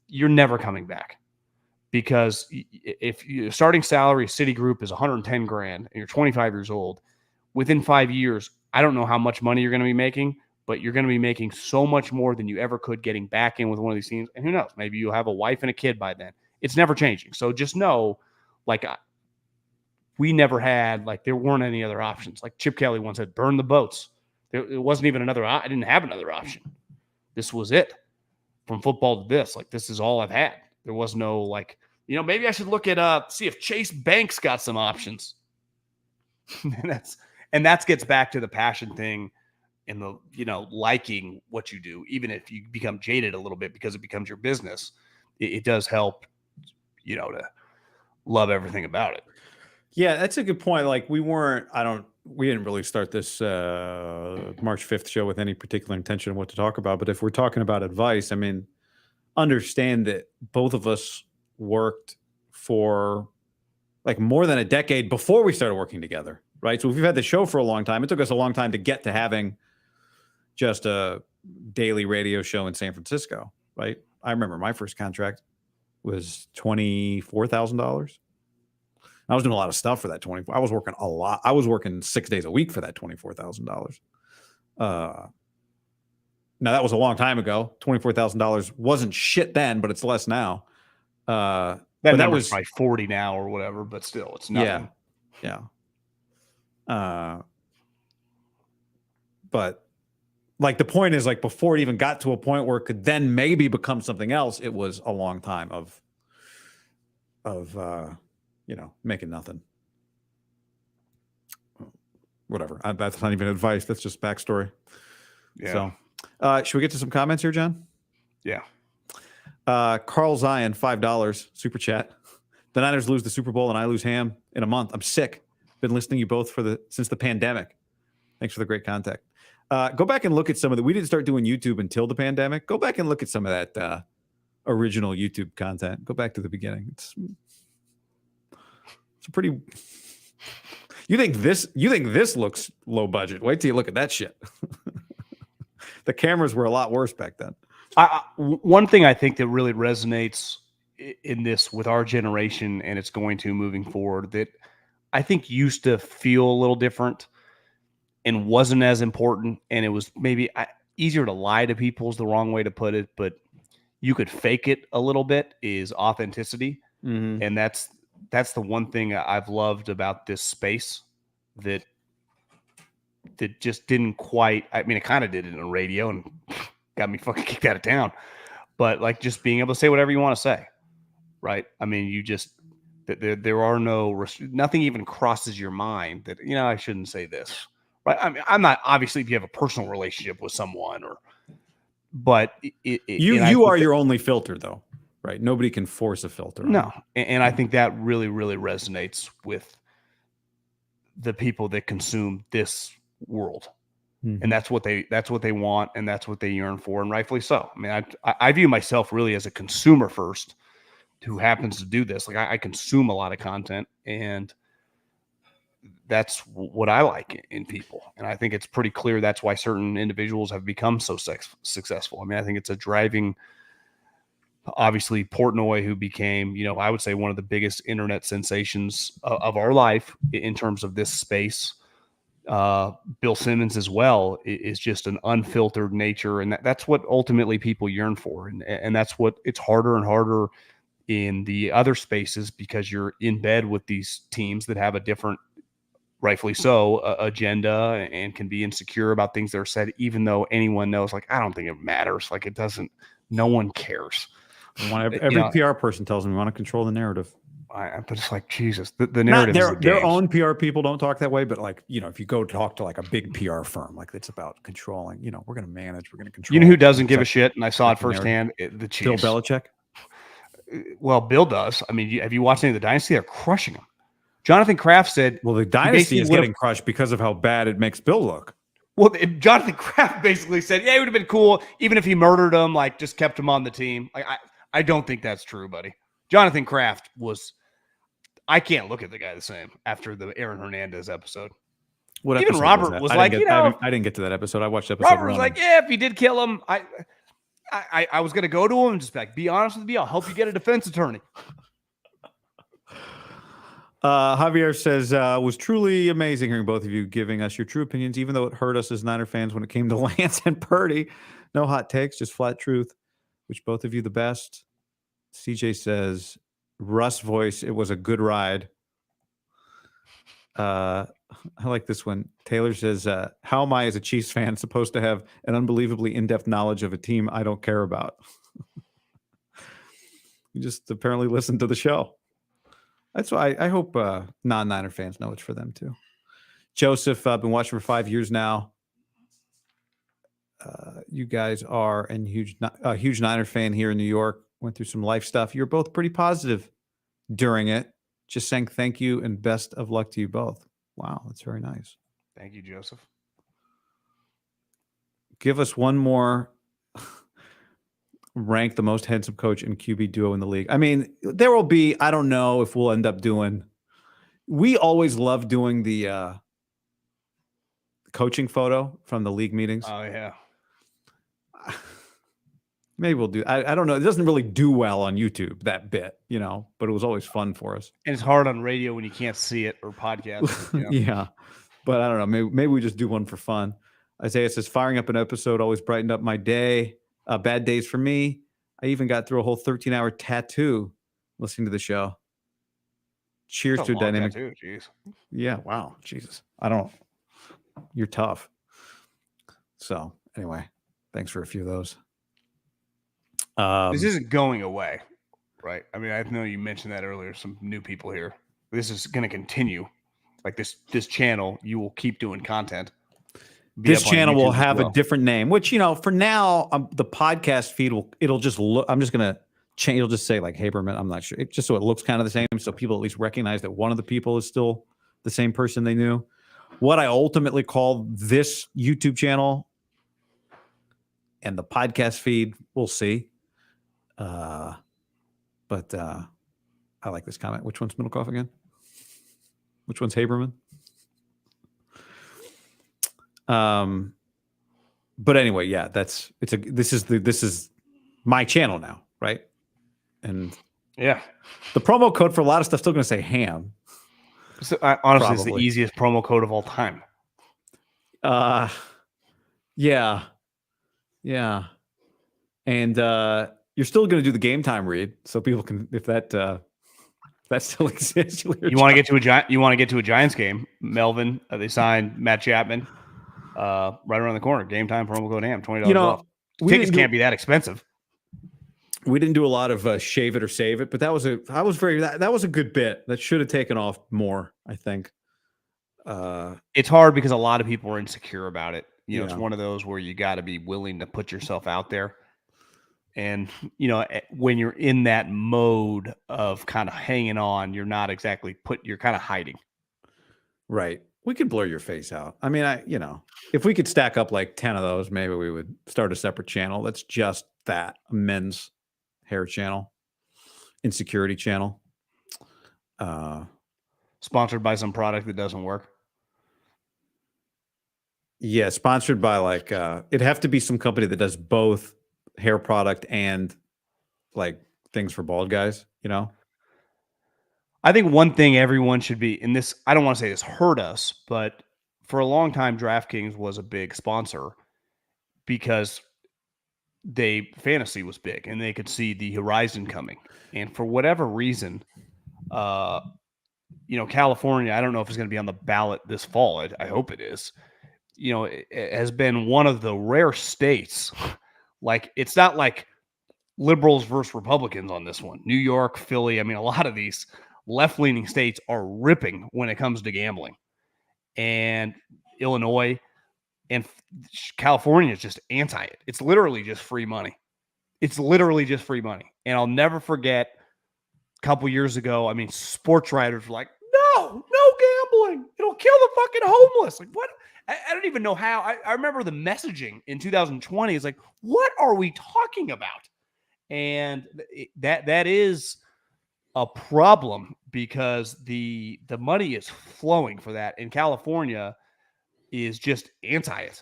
you're never coming back. Because if your starting salary Citigroup is 110 grand and you're 25 years old, within 5 years, I don't know how much money you're going to be making, but you're going to be making so much more than you ever could getting back in with one of these teams. And who knows, maybe you'll have a wife and a kid by then. It's never changing. So just know, like, we never had, like, there weren't any other options. Like Chip Kelly once said, burn the boats. It wasn't even I didn't have another option. This was it. From football to this, like, this is all I've had. There was no, like, maybe I should look at, see if Chase Banks got some options. and that gets back to the passion thing and the, liking what you do, even if you become jaded a little bit because it becomes your business, it does help, to love everything about it. Yeah, that's a good point. Like we didn't really start this March 5th show with any particular intention of what to talk about. But if we're talking about advice, I mean, understand that both of us worked for like more than a decade before we started working together, right? So if we've had the show for a long time, it took us a long time to get to having just a daily radio show in San Francisco, right? I remember my first contract was $24,000. I was doing a lot of stuff for that 24. I was working a lot. I was working 6 days a week for that $24,000. Now that was a long time ago. $24,000 wasn't shit then, but it's less now. That was probably 40 now or whatever, but still, it's nothing. Yeah. But like the point is, like before it even got to a point where it could then maybe become something else, it was a long time of making nothing. Whatever. That's not even advice. That's just backstory. Yeah. So, should we get to some comments here, John? Yeah. Carl Zion, $5 super chat. The Niners lose the Super Bowl and I lose ham in a month. I'm sick. Been listening to you both since the pandemic. Thanks for the great contact. Go back and look at some of we didn't start doing YouTube until the pandemic. Go back and look at some of that original YouTube content. Go back to the beginning. It's a pretty. You think this looks low budget? Wait till you look at that shit. The cameras were a lot worse back then. One thing I think that really resonates in this with our generation, and it's going to moving forward, that I think used to feel a little different and wasn't as important, and it was maybe easier to lie to people is the wrong way to put it, but you could fake it a little bit, is authenticity. Mm-hmm. And that's the one thing I've loved about this space that just didn't quite, I mean, it kind of did it in radio and got me fucking kicked out of town, but like just being able to say whatever you want to say, right? I mean, you just, there are nothing even crosses your mind that, I shouldn't say this, right? I mean, I'm not, obviously if you have a personal relationship with someone but you are your only filter though, right? Nobody can force a filter. No. And I think that really, really resonates with the people that consume this world. And that's what they want, and that's what they yearn for, and rightfully so. I mean, I view myself really as a consumer first, who happens to do this. Like I consume a lot of content, and that's what I like in people. And I think it's pretty clear that's why certain individuals have become so successful. I mean, I think it's a driving. Obviously, Portnoy, who became, I would say one of the biggest internet sensations of our life in terms of this space. Bill Simmons as well is just an unfiltered nature, and that's what ultimately people yearn for, and that's what it's harder and harder in the other spaces, because you're in bed with these teams that have a different, rightfully so, agenda, and can be insecure about things that are said, even though anyone knows, like, I don't think it matters. Like, it doesn't. No one cares. Every PR person tells them we want to control the narrative. But it's like, Jesus, the narrative is the their own PR people don't talk that way, but like, if you go talk to like a big PR firm, like it's about controlling, we're going to manage, we're going to control. You know who doesn't give a shit? And I saw it firsthand. The Chiefs. Bill Belichick. Well, Bill does. I mean, have you watched any of the Dynasty? They're crushing him. Jonathan Kraft said, well, the Dynasty is getting crushed because of how bad it makes Bill look. Well, Jonathan Kraft basically said, yeah, it would have been cool even if he murdered him, like just kept him on the team. Like, I don't think that's true, buddy. Jonathan Kraft was... I can't look at the guy the same after the Aaron Hernandez episode. What even Robert was like, I didn't get to that episode. I watched episode Robert was like, yeah, if he did kill him, I was going to go to him and just be like, be honest with me, I'll help you get a defense attorney. Javier says, was truly amazing hearing both of you giving us your true opinions, even though it hurt us as Niner fans when it came to Lance and Purdy. No hot takes, just flat truth. Which both of you the best? CJ says, Russ voice, it was a good ride. I like this one. Taylor says, how am I as a Chiefs fan supposed to have an unbelievably in-depth knowledge of a team I don't care about? You just apparently listen to the show. That's why I hope non-Niner fans know it's for them too. Joseph, I've been watching for 5 years now. You guys are a huge Niner fan here in New York. Went through some life stuff. You're both pretty positive during it. Just saying thank you and best of luck to you both. Wow, that's very nice. Thank you, Joseph. Give us one more. Rank the most handsome coach and QB duo in the league. I mean, there will be, I don't know if we'll end up doing. We always love doing the coaching photo from the league meetings. Oh, yeah. Maybe we'll do. I don't know. It doesn't really do well on YouTube, that bit, but it was always fun for us. And it's hard on radio when you can't see it, or podcast. Yeah. But I don't know. Maybe we just do one for fun. Isaiah says, firing up an episode always brightened up my day. Bad days for me. I even got through a whole 13-hour tattoo listening to the show. Cheers to a dynamic. Tattoo, jeez. Yeah. Wow. Jesus. You're tough. So anyway, thanks for a few of those. This isn't going away, right? I mean, I know you mentioned that earlier. Some new people here. This is going to continue. Like this channel, you will keep doing content. This channel will have a different name, which, for now, the podcast feed it'll just look. I'm just going to change. It'll just say like Haberman. I'm not sure. Just so it looks kind of the same, so people at least recognize that one of the people is still the same person they knew. What I ultimately call this YouTube channel and the podcast feed, we'll see. But I like this comment. Which one's Middlekauff again? Which one's Haberman? But anyway, yeah, this is my channel now, right? And yeah, the promo code for a lot of stuff still going to say ham. So, honestly, it's the easiest promo code of all time. Yeah, and you're still going to do the game time read, so people can, if that still exists. You want to get to a Giants game, Melvin? They signed Matt Chapman. Right around the corner. Game time, promo code ham, $20 off. Tickets can't be that expensive. We didn't do a lot of shave it or save it, but that was a good bit. That should have taken off more, I think. It's hard because a lot of people are insecure about it. It's one of those where you got to be willing to put yourself out there. And, when you're in that mode of kind of hanging on, you're not exactly you're kind of hiding. Right. We could blur your face out. I mean, if we could stack up like 10 of those, maybe we would start a separate channel. That's just that, a men's hair channel, insecurity channel. Sponsored by some product that doesn't work. Yeah, sponsored by like it'd have to be some company that does both hair product and like things for bald guys, you know? I think one thing everyone should be in this, I don't want to say this hurt us, but for a long time, DraftKings was a big sponsor because fantasy was big and they could see the horizon coming. And for whatever reason, California, I don't know if it's going to be on the ballot this fall. I hope it is. It has been one of the rare states. Like, it's not like liberals versus Republicans on this one. New York, Philly, I mean, a lot of these left-leaning states are ripping when it comes to gambling. And Illinois and California is just anti it. It's literally just free money. And I'll never forget a couple years ago, I mean, sports writers were like, no gambling. It'll kill the fucking homeless. Like, what? I don't even know how. I remember the messaging in 2020 is like, what are we talking about? And that is a problem because the money is flowing for that, and California is just anti it.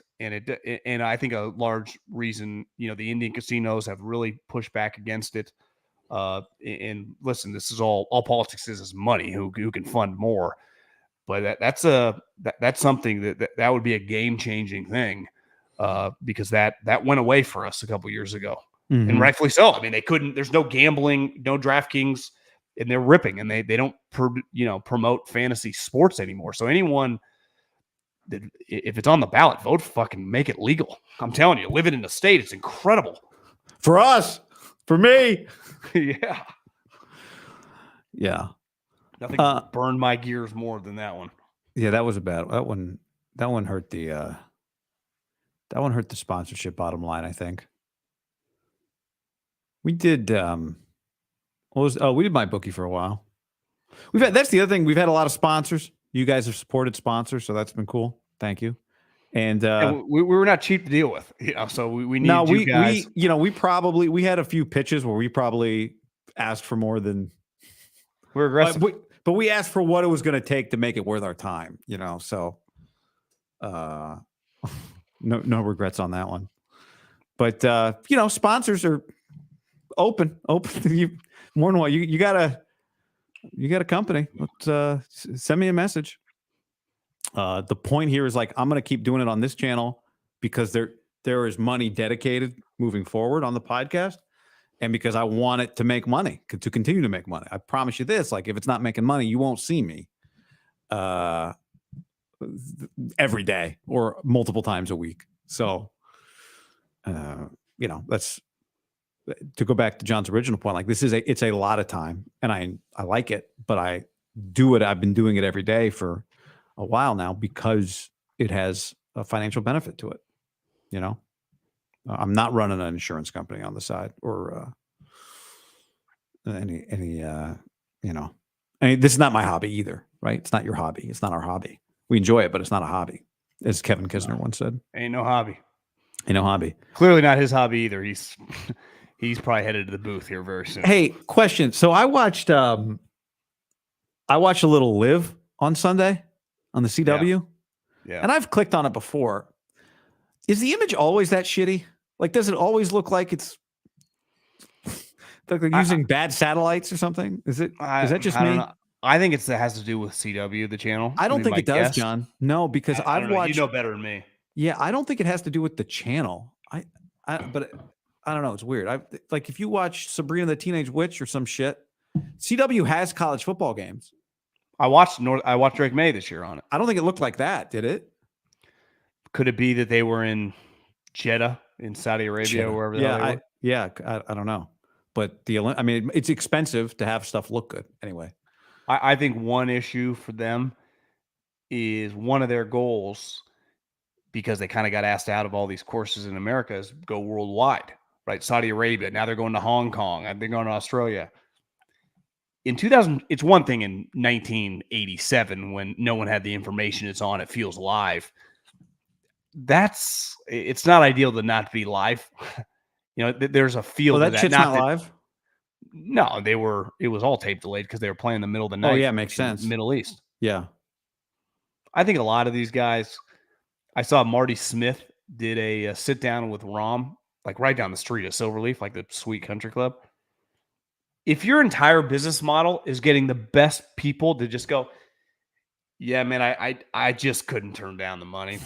And I think a large reason, the Indian casinos have really pushed back against it. And listen, this is all politics is money. Who can fund more? But that's something that would be a game changing thing because that went away for us a couple years ago. And rightfully so. I mean, they couldn't. There's no gambling, no DraftKings, and they're ripping. And they don't promote fantasy sports anymore. So anyone that, if it's on the ballot, vote, fucking make it legal. I'm telling you, living in the state, it's incredible for us, for me. Yeah. Nothing burned my gears more than that one. Yeah, that was a bad one. That one hurt the sponsorship bottom line, I think. We did we did MyBookie for a while. That's the other thing. We've had a lot of sponsors. You guys have supported sponsors, so that's been cool. Thank you. And we were not cheap to deal with, so we need you guys. We had a few pitches where we probably asked for more than we're aggressive. But we asked for what it was going to take to make it worth our time, so no regrets on that one. But sponsors are open you more than what you got a company. Let's send me a message. The point here is like, I'm going to keep doing it on this channel because there is money dedicated moving forward on the podcast. And because I want it to make money, to continue to make money. I promise you this, like if it's not making money, you won't see me every day or multiple times a week. So, that's to go back to John's original point. Like it's a lot of time and I like it, but I do it. I've been doing it every day for a while now because it has a financial benefit to it. I'm not running an insurance company on the side or any this is not my hobby either, right? It's not your hobby. It's not our hobby. We enjoy it, but it's not a hobby, as Kevin Kisner once said. Ain't no hobby. Clearly not his hobby either. He's probably headed to the booth here very soon. Hey, question. So I watched a little Live on Sunday on the CW. Yeah. And I've clicked on it before. Is the image always that shitty? Like, does it always look like it's like they're using bad satellites or something? Is that just me? I think it has to do with CW, the channel. I don't think it does, John. No, because I've watched. You know better than me. Yeah, I don't think it has to do with the channel. But I don't know. It's weird. Like if you watch Sabrina the Teenage Witch or some shit, CW has college football games. I watched Drake May this year on it. I don't think it looked like that, did it? Could it be that they were in Jeddah in Saudi Arabia or wherever? I don't know. But it's expensive to have stuff look good anyway. I think one issue for them is one of their goals, because they kind of got asked out of all these courses in America, is go worldwide, right? Saudi Arabia. Now they're going to Hong Kong. They're going to Australia. in 2000, it's one thing in 1987 when no one had the information. It's on. It feels live. It's not ideal to not be live. There's a feel Well, to that that. shit's not live. No, it was all tape delayed because they were playing in the middle of the night. Oh yeah, makes in sense. Middle East. Yeah. I think a lot of these guys, I saw Marty Smith did a sit down with Rahm, like right down the street at Silverleaf, like the Sweet Country Club. If your entire business model is getting the best people to just go, yeah, man, I just couldn't turn down the money.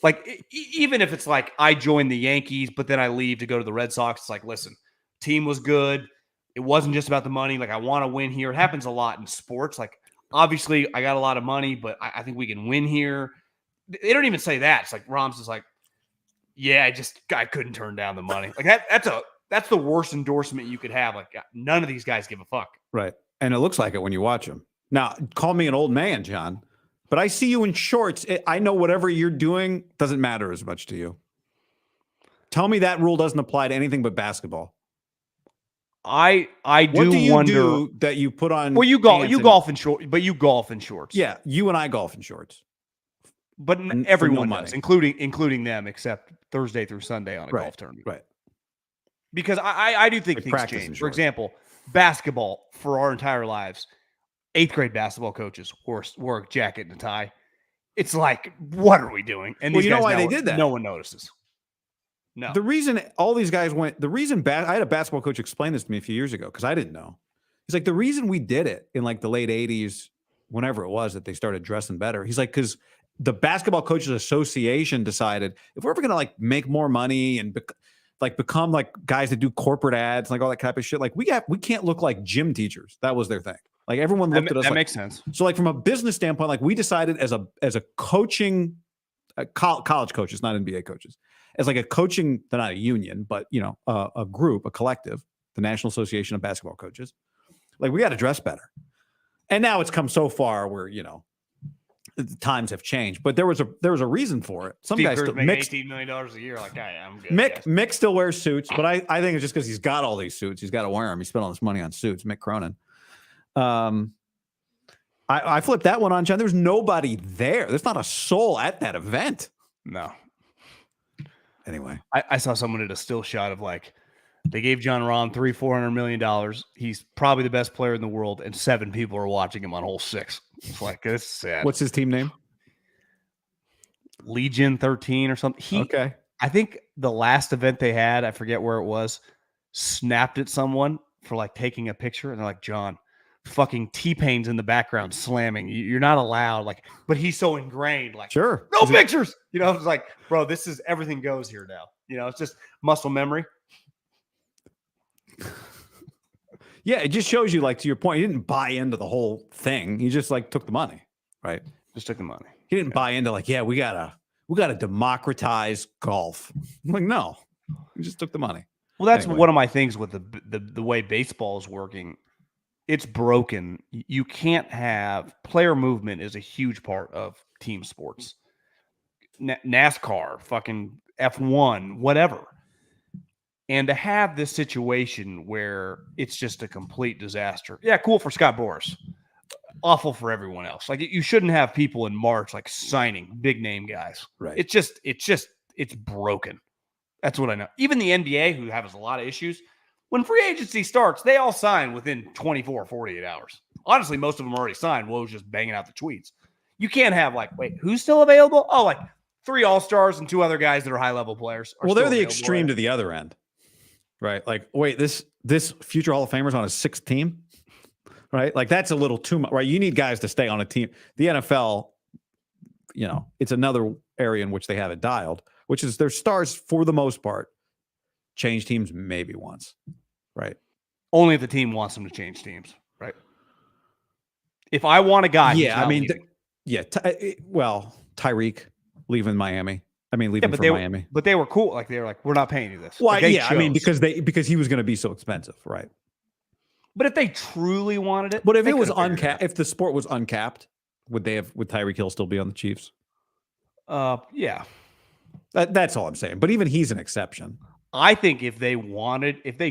Like, even if it's like I joined the Yankees, but then I leave to go to the Red Sox, it's like, listen, team was good. It wasn't just about the money. Like, I want to win here. It happens a lot in sports. Like, obviously, I got a lot of money, but I think we can win here. They don't even say that. It's like Rahm's is like, yeah, I couldn't turn down the money. Like that's the worst endorsement you could have. Like, none of these guys give a fuck. Right. And it looks like it when you watch them. Now, call me an old man, John, but I see you in shorts. I know whatever you're doing doesn't matter as much to you. Tell me that rule doesn't apply to anything but basketball. I do what do you wonder do that you put on. Well, you golf in shorts, but you golf in shorts. Yeah, you and I golf in shorts. But everyone does, including them, except Thursday through Sunday on a golf tournament. Right. Because I do think things change. For example, basketball for our entire lives, 8th grade basketball coaches wore a jacket and a tie. It's like, what are we doing? And you know why they did that? No one notices. No. The reason all these guys went, I had a basketball coach explain this to me a few years ago because I didn't know. He's like, the reason we did it in like the late 80s, whenever it was that they started dressing better, he's like, because the Basketball Coaches Association decided if we're ever going to like make more money and become like guys that do corporate ads, like all that type of shit, like we can't look like gym teachers. That was their thing. Like everyone looked at us. That like, makes sense. So like from a business standpoint, like we decided as a coaching, college coaches, not NBA coaches, as like a coaching, they're not a union, but a group, a collective, the National Association of Basketball Coaches. Like we got to dress better. And now it's come so far where, the times have changed, but there was a reason for it. Some guys still make $18 million a year. Like, I'm good. Mick still wears suits, but I think it's just because he's got all these suits. He's got to wear them. He spent all this money on suits. Mick Cronin. I flipped that one on, John. There's nobody there. There's not a soul at that event. No. Anyway, I saw someone did a still shot of like, they gave John Rahm $400 million. He's probably the best player in the world, and 7 people are watching him on hole 6. It's like, it's sad. What's his team name? Legion 13 or something. Okay. I think the last event they had, I forget where it was, snapped at someone for like taking a picture, and they're like, John, fucking T-Pain's in the background slamming. You're not allowed. Like, but he's so ingrained. Like, sure, no pictures. It's like, bro, this is everything goes here now. It's just muscle memory. Yeah, it just shows you, like, to your point, he didn't buy into the whole thing. He just like took the money, right? Just took the money. He didn't buy into like, yeah, we gotta democratize golf. I'm like, no, he just took the money. Well, that's one of my things with the way baseball is working. It's broken. You can't have player movement is a huge part of team sports. NASCAR, fucking F1, whatever. And to have this situation where it's just a complete disaster. Yeah, cool for Scott Boras. Awful for everyone else. Like, you shouldn't have people in March like signing big name guys. Right. It's broken. That's what I know. Even the NBA, who has a lot of issues, when free agency starts, they all sign within 24, 48 hours. Honestly, most of them already signed. Woj just banging out the tweets. You can't have like, wait, who's still available? Oh, like 3 All-Stars and 2 other guys that are high-level players. Well, they're the extreme to the other end. Right. Like, wait, this future Hall of Famer's on a 6th team, right? Like, that's a little too much, right? You need guys to stay on a team. The NFL, it's another area in which they have it dialed, which is their stars, for the most part, change teams maybe once, right? Only if the team wants them to change teams, right? If I want a guy, Tyreek leaving Miami. Leaving for Miami. But they were cool. Like, they were like, we're not paying you this. Well, because he was going to be so expensive, right? But if they truly wanted it, but if it was uncapped, if the sport was uncapped, would Tyreek Hill still be on the Chiefs? Yeah. That's all I'm saying. But even he's an exception. I think if they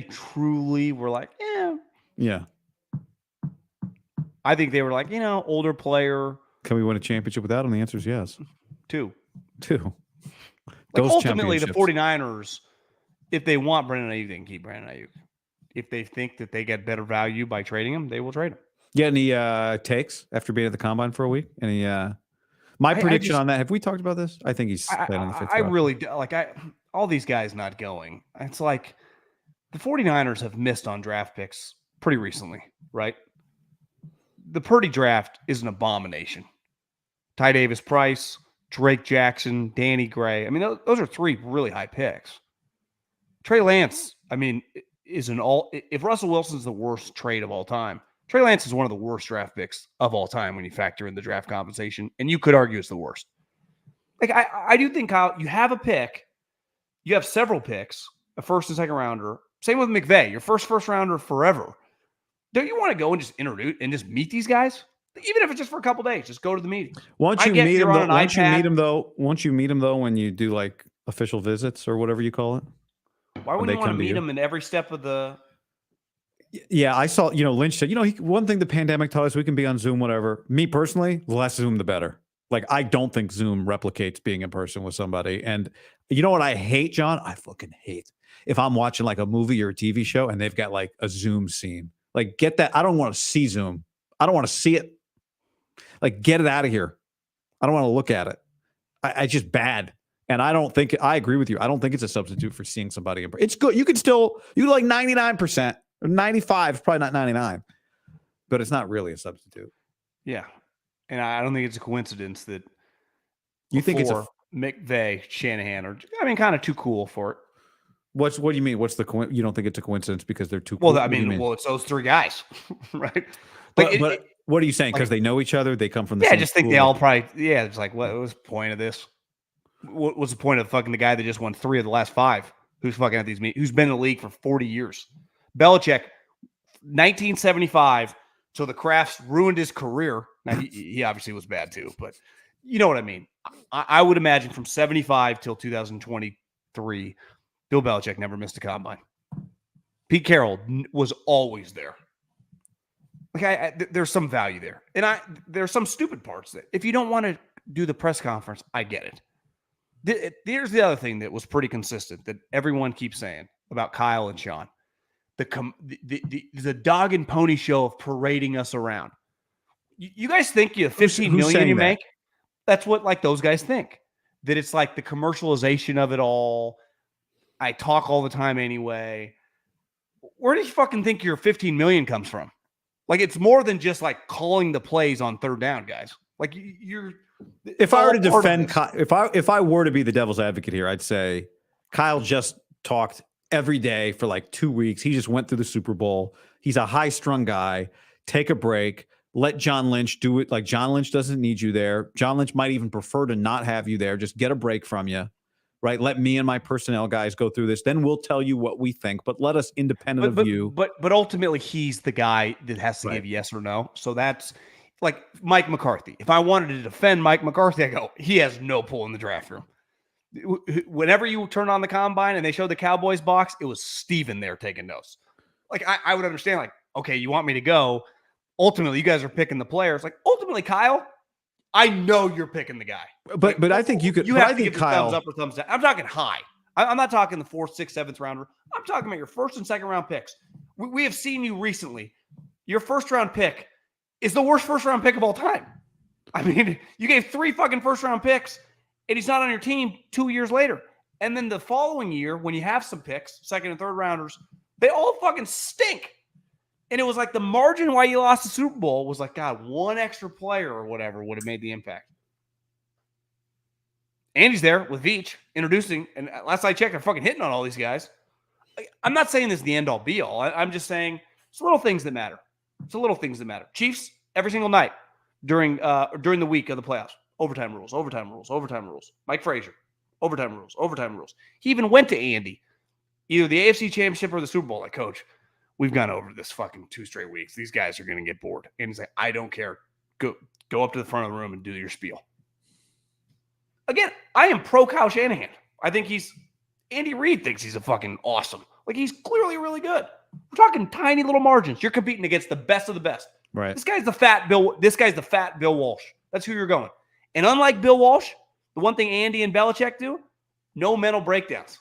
truly were like, yeah, I think they were like, older player. Can we win a championship without him? The answer is yes. 2. Like Those ultimately, the 49ers, if they want Brandon Ayuk, they can keep Brandon Ayuk. If they think that they get better value by trading him, they will trade him. Yeah, any takes after being at the combine for a week? Any my prediction on that? Have we talked about this? I think he's playing on the 5th. I really do. All these guys not going. It's like the 49ers have missed on draft picks pretty recently, right? The Purdy draft is an abomination. Ty Davis Price, Drake Jackson, Danny Gray. I mean, those are 3 really high picks. Trey Lance, I mean, is if Russell Wilson's the worst trade of all time, Trey Lance is one of the worst draft picks of all time when you factor in the draft compensation, and you could argue it's the worst. Like, I do think, Kyle, you have a pick, you have several picks, a first and second rounder. Same with McVay, your first rounder forever. Don't you want to go and just introduce and just meet these guys? Even if it's just for a couple days, just go to the meeting. Once you meet him though, when you do like official visits or whatever you call it. Why wouldn't you want to meet him in every step of the? Yeah, I saw. Lynch said, one thing the pandemic taught us, we can be on Zoom, whatever. Me personally, the less Zoom, the better. Like, I don't think Zoom replicates being in person with somebody. And you know what I hate, John? I fucking hate if I'm watching like a movie or a TV show and they've got like a Zoom scene. Like, get that. I don't want to see Zoom. I don't want to see it. Like, get it out of here. I don't want to look at it. It's just bad. And I agree with you. I don't think it's a substitute for seeing somebody in person. It's good. You like 99% or 95, probably not 99, but it's not really a substitute. Yeah. And I don't think it's a coincidence that you think it's McVay, Shanahan kind of too cool for it. What do you mean? You don't think it's a coincidence because they're too cool? Well, it's those 3 guys, right? But what are you saying? Because they know each other? They come from the same I just think they all probably, it's like, what was the point of this? What was the point of fucking the guy that just won 3 of the last 5? Who's fucking at these meetings? Who's been in the league for 40 years? Belichick, 1975. So the Crafts ruined his career. Now he obviously was bad too, but you know what I mean. I would imagine from 75 till 2023, Bill Belichick never missed a combine. Pete Carroll was always there. Like there's some value there, and there's some stupid parts that if you don't want to do the press conference, I get it. Here's the other thing that was pretty consistent that everyone keeps saying about Kyle and Sean. The dog and pony show of parading us around. You guys think you 15 million you make? That's what like those guys think. That it's like the commercialization of it all. I talk all the time anyway. Where do you fucking think your 15 million comes from? Like it's more than just like calling the plays on third down, guys. Like you're. If I were to defend, if I were to be the devil's advocate here, I'd say Kyle just talked every day for like 2 weeks. He just went through the Super Bowl. He's a high-strung guy. Take a break. Let John Lynch do it. Like John Lynch doesn't need you there. John Lynch might even prefer to not have you there. Just get a break from you, right? Let me and my personnel guys go through this. Then we'll tell you what we think. But let us independent of you. But ultimately, he's the guy that has to give yes or no. So that's like Mike McCarthy. If I wanted to defend Mike McCarthy, I go, he has no pull in the draft room. Whenever you turn on the combine and they show the Cowboys box, it was Steven there taking notes. Like I would understand, like, okay, you want me to go. Ultimately, you guys are picking the players. Like, ultimately, Kyle, I know you're picking the guy. But I think you could. You have to give Kyle thumbs up or thumbs down. I'm talking high. I'm not talking the 4th, 6th, 7th rounder. I'm talking about your 1st and 2nd round picks. We have seen you recently. Your 1st round pick is the worst 1st round pick of all time. I mean, you gave 3 fucking 1st round picks, and he's not on your team 2 years later. And then the following year, when you have some picks, 2nd and 3rd rounders, they all fucking stink. And it was like the margin why you lost the Super Bowl was like, God, 1 extra player or whatever would have made the impact. Andy's there with Veach introducing, and last I checked, they're fucking hitting on all these guys. I'm not saying this is the end-all, be-all. I'm just saying it's little things that matter. It's the little things that matter. Chiefs, every single night during the week of the playoffs. Overtime rules, overtime rules, overtime rules. Mike Frazier, overtime rules, overtime rules. He even went to Andy, either the AFC Championship or the Super Bowl. Like, Coach, we've gone over this fucking 2 straight weeks. These guys are going to get bored. And he's like, I don't care. Go up to the front of the room and do your spiel. Again, I am pro Kyle Shanahan. I think Andy Reid thinks he's a fucking awesome. Like, he's clearly really good. We're talking tiny little margins. You're competing against the best of the best. Right. This guy's the fat Bill Walsh. That's who you're going. And unlike Bill Walsh, the one thing Andy and Belichick do, no mental breakdowns.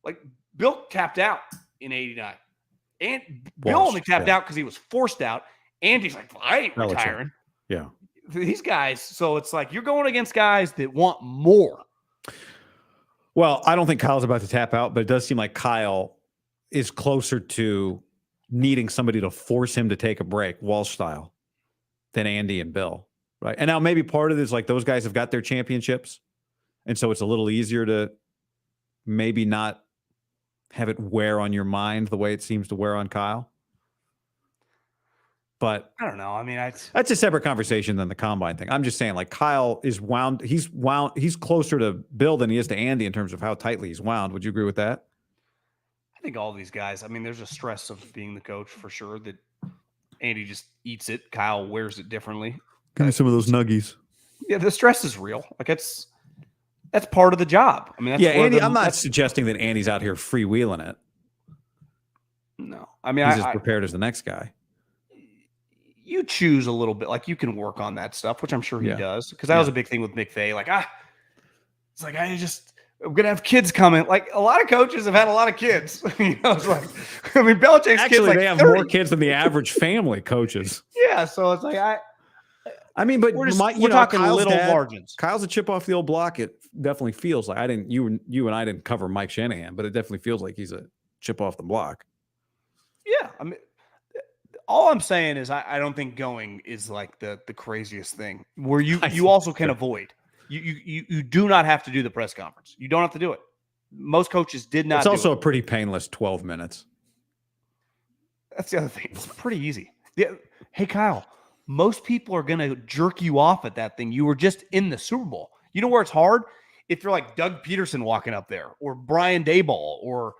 Like Bill tapped out in 89. And Bill only tapped out because he was forced out. Andy's like, I ain't retiring. Yeah. These guys. So it's like you're going against guys that want more. Well, I don't think Kyle's about to tap out, but it does seem like Kyle is closer to needing somebody to force him to take a break, Walsh style, than Andy and Bill. Right. And now maybe part of this, like those guys have got their championships. And so it's a little easier to maybe not have it wear on your mind the way it seems to wear on Kyle. But I don't know. I mean, that's a separate conversation than the combine thing. I'm just saying, like Kyle is wound. He's closer to Bill than he is to Andy in terms of how tightly he's wound. Would you agree with that? I think all these guys. I mean, there's a stress of being the coach for sure. That Andy just eats it. Kyle wears it differently. Give me some of those nuggies. Yeah, the stress is real. Like that's part of the job. I mean, that's Andy. I'm not suggesting that Andy's out here freewheeling it. No, I mean, he's as prepared as the next guy. You choose a little bit, like you can work on that stuff, which I'm sure he does, because that was a big thing with McVay. Like, it's like I'm gonna have kids coming. Like a lot of coaches have had a lot of kids. It's like, I mean, Belichick's actually kids like they have 30. more kids than the average family coaches. Yeah, so it's like I mean, but we're talking Kyle's little margins. Kyle's a chip off the old block. It definitely feels like you and I didn't cover Mike Shanahan, but it definitely feels like he's a chip off the block. Yeah, I mean. All I'm saying is I don't think going is like the craziest thing where you also can avoid. You do not have to do the press conference. You don't have to do it. Most coaches did not. It's also a pretty painless 12 minutes. That's the other thing. It's pretty easy. Yeah. Hey, Kyle, most people are going to jerk you off at that thing. You were just in the Super Bowl. You know where it's hard? If you're like Doug Peterson walking up there or Brian Daboll or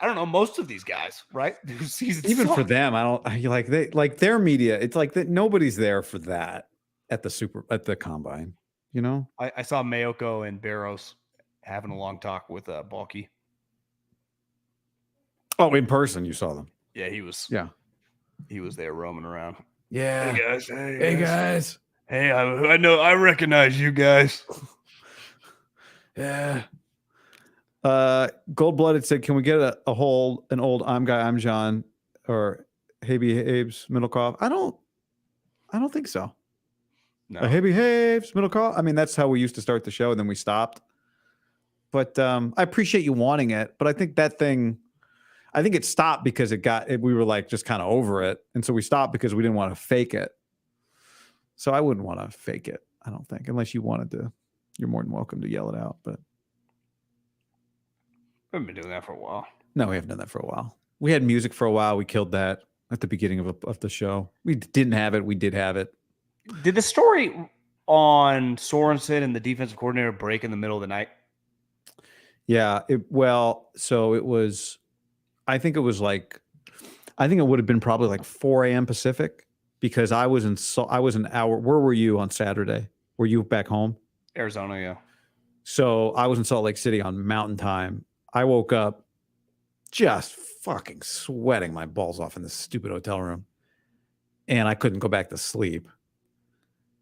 I don't know, most of these guys, right? Even for them, their media. It's like that. Nobody's there for that at the combine. You know, I saw Mayoko and Barrows having a long talk with Balky. Oh, in person, you saw them. Yeah, he was. Yeah, he was there roaming around. Yeah. Hey guys. Hey guys. Hey, I know. I recognize you guys. Yeah. Gold-blooded said, "Can we get an old I'm Guy, I'm John or Hey Behaves Middlekauff?" I don't think so. No. Hey Behaves Middlekauff. I mean, that's how we used to start the show, and then we stopped. But I appreciate you wanting it. But I think it stopped because we were like just kind of over it, and so we stopped because we didn't want to fake it. So I wouldn't want to fake it. I don't think, unless you wanted to. You're more than welcome to yell it out, but. We haven't been doing that for a while. No, we haven't done that for a while. We had music for a while. We killed that at the beginning of the show. We didn't have it. We did have it. Did the story on Sorensen and the defensive coordinator break in the middle of the night? Yeah. I think it would have been probably like 4 a.m. Pacific because I was an hour. Where were you on Saturday? Were you back home? Arizona, yeah. So I was in Salt Lake City on Mountain Time. I woke up just fucking sweating my balls off in this stupid hotel room. And I couldn't go back to sleep.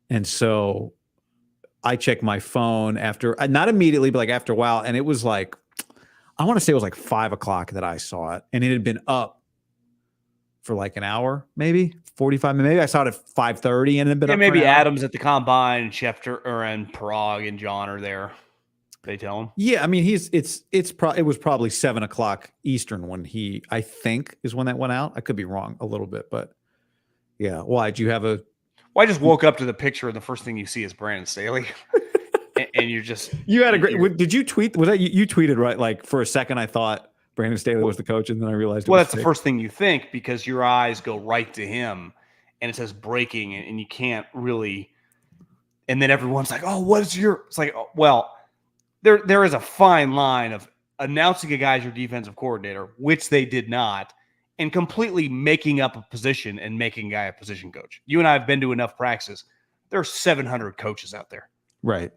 And so I checked my phone not immediately, but like after a while. And it was like, I want to say it was like 5 o'clock that I saw it. And it had been up for like an hour, maybe 45 minutes. Maybe I saw it at 5:30 and it had been up maybe for an hour. Adams at the combine, and Schefter and Prague and John are there. They tell him. Yeah, I mean it was probably 7 o'clock Eastern when I think is when that went out. I could be wrong a little bit, but yeah. Why did you have a? Well, I just woke up to the picture and the first thing you see is Brandon Staley, and you had a great. Did you tweet? Was that you tweeted right? Like for a second, I thought Brandon Staley was the coach, and then I realized. Well, that's the first thing you think because your eyes go right to him, and it says breaking, and you can't really. And then everyone's like, "Oh, what is your?" It's like, oh, well. There is a fine line of announcing a guy as your defensive coordinator, which they did not, and completely making up a position and making a guy a position coach. You and I have been to enough practices. There are 700 coaches out there. Right.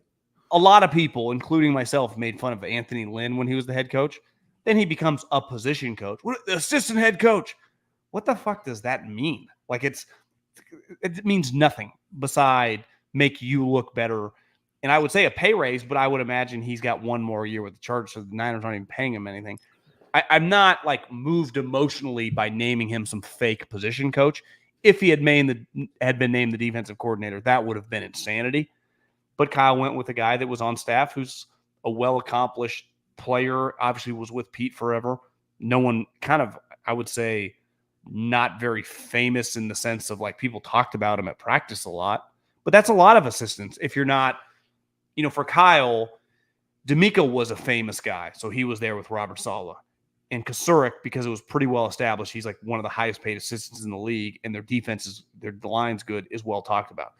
A lot of people, including myself, made fun of Anthony Lynn when he was the head coach. Then he becomes a position coach. The assistant head coach. What the fuck does that mean? Like it means nothing beside make you look better. And I would say a pay raise, but I would imagine he's got one more year with the Chargers, so the Niners aren't even paying him anything. I'm not like moved emotionally by naming him some fake position coach. If he had been named the defensive coordinator, that would have been insanity. But Kyle went with a guy that was on staff who's a well-accomplished player, obviously was with Pete forever. No one kind of, I would say, not very famous in the sense of like people talked about him at practice a lot. But that's a lot of assistants. If you're not, for Kyle, D'Amico was a famous guy. So he was there with Robert Saleh. And Kasurik, because it was pretty well established, he's like one of the highest paid assistants in the league, and their defense is, their line's good, is well talked about.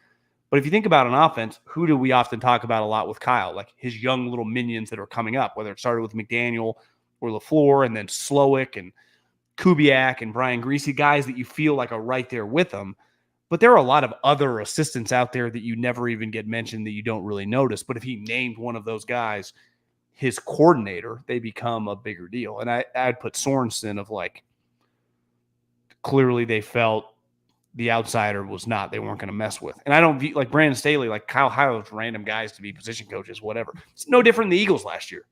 But if you think about an offense, who do we often talk about a lot with Kyle? Like his young little minions that are coming up, whether it started with McDaniel or LaFleur and then Slowick and Kubiak and Brian Greasy, guys that you feel like are right there with them. But there are a lot of other assistants out there that you never even get mentioned that you don't really notice. But if he named one of those guys his coordinator, they become a bigger deal. And I'd put Sorensen of like, clearly they felt the outsider was not, they weren't going to mess with. And I don't view like Brandon Staley, like Kyle hires random guys to be position coaches, whatever. It's no different than the Eagles last year.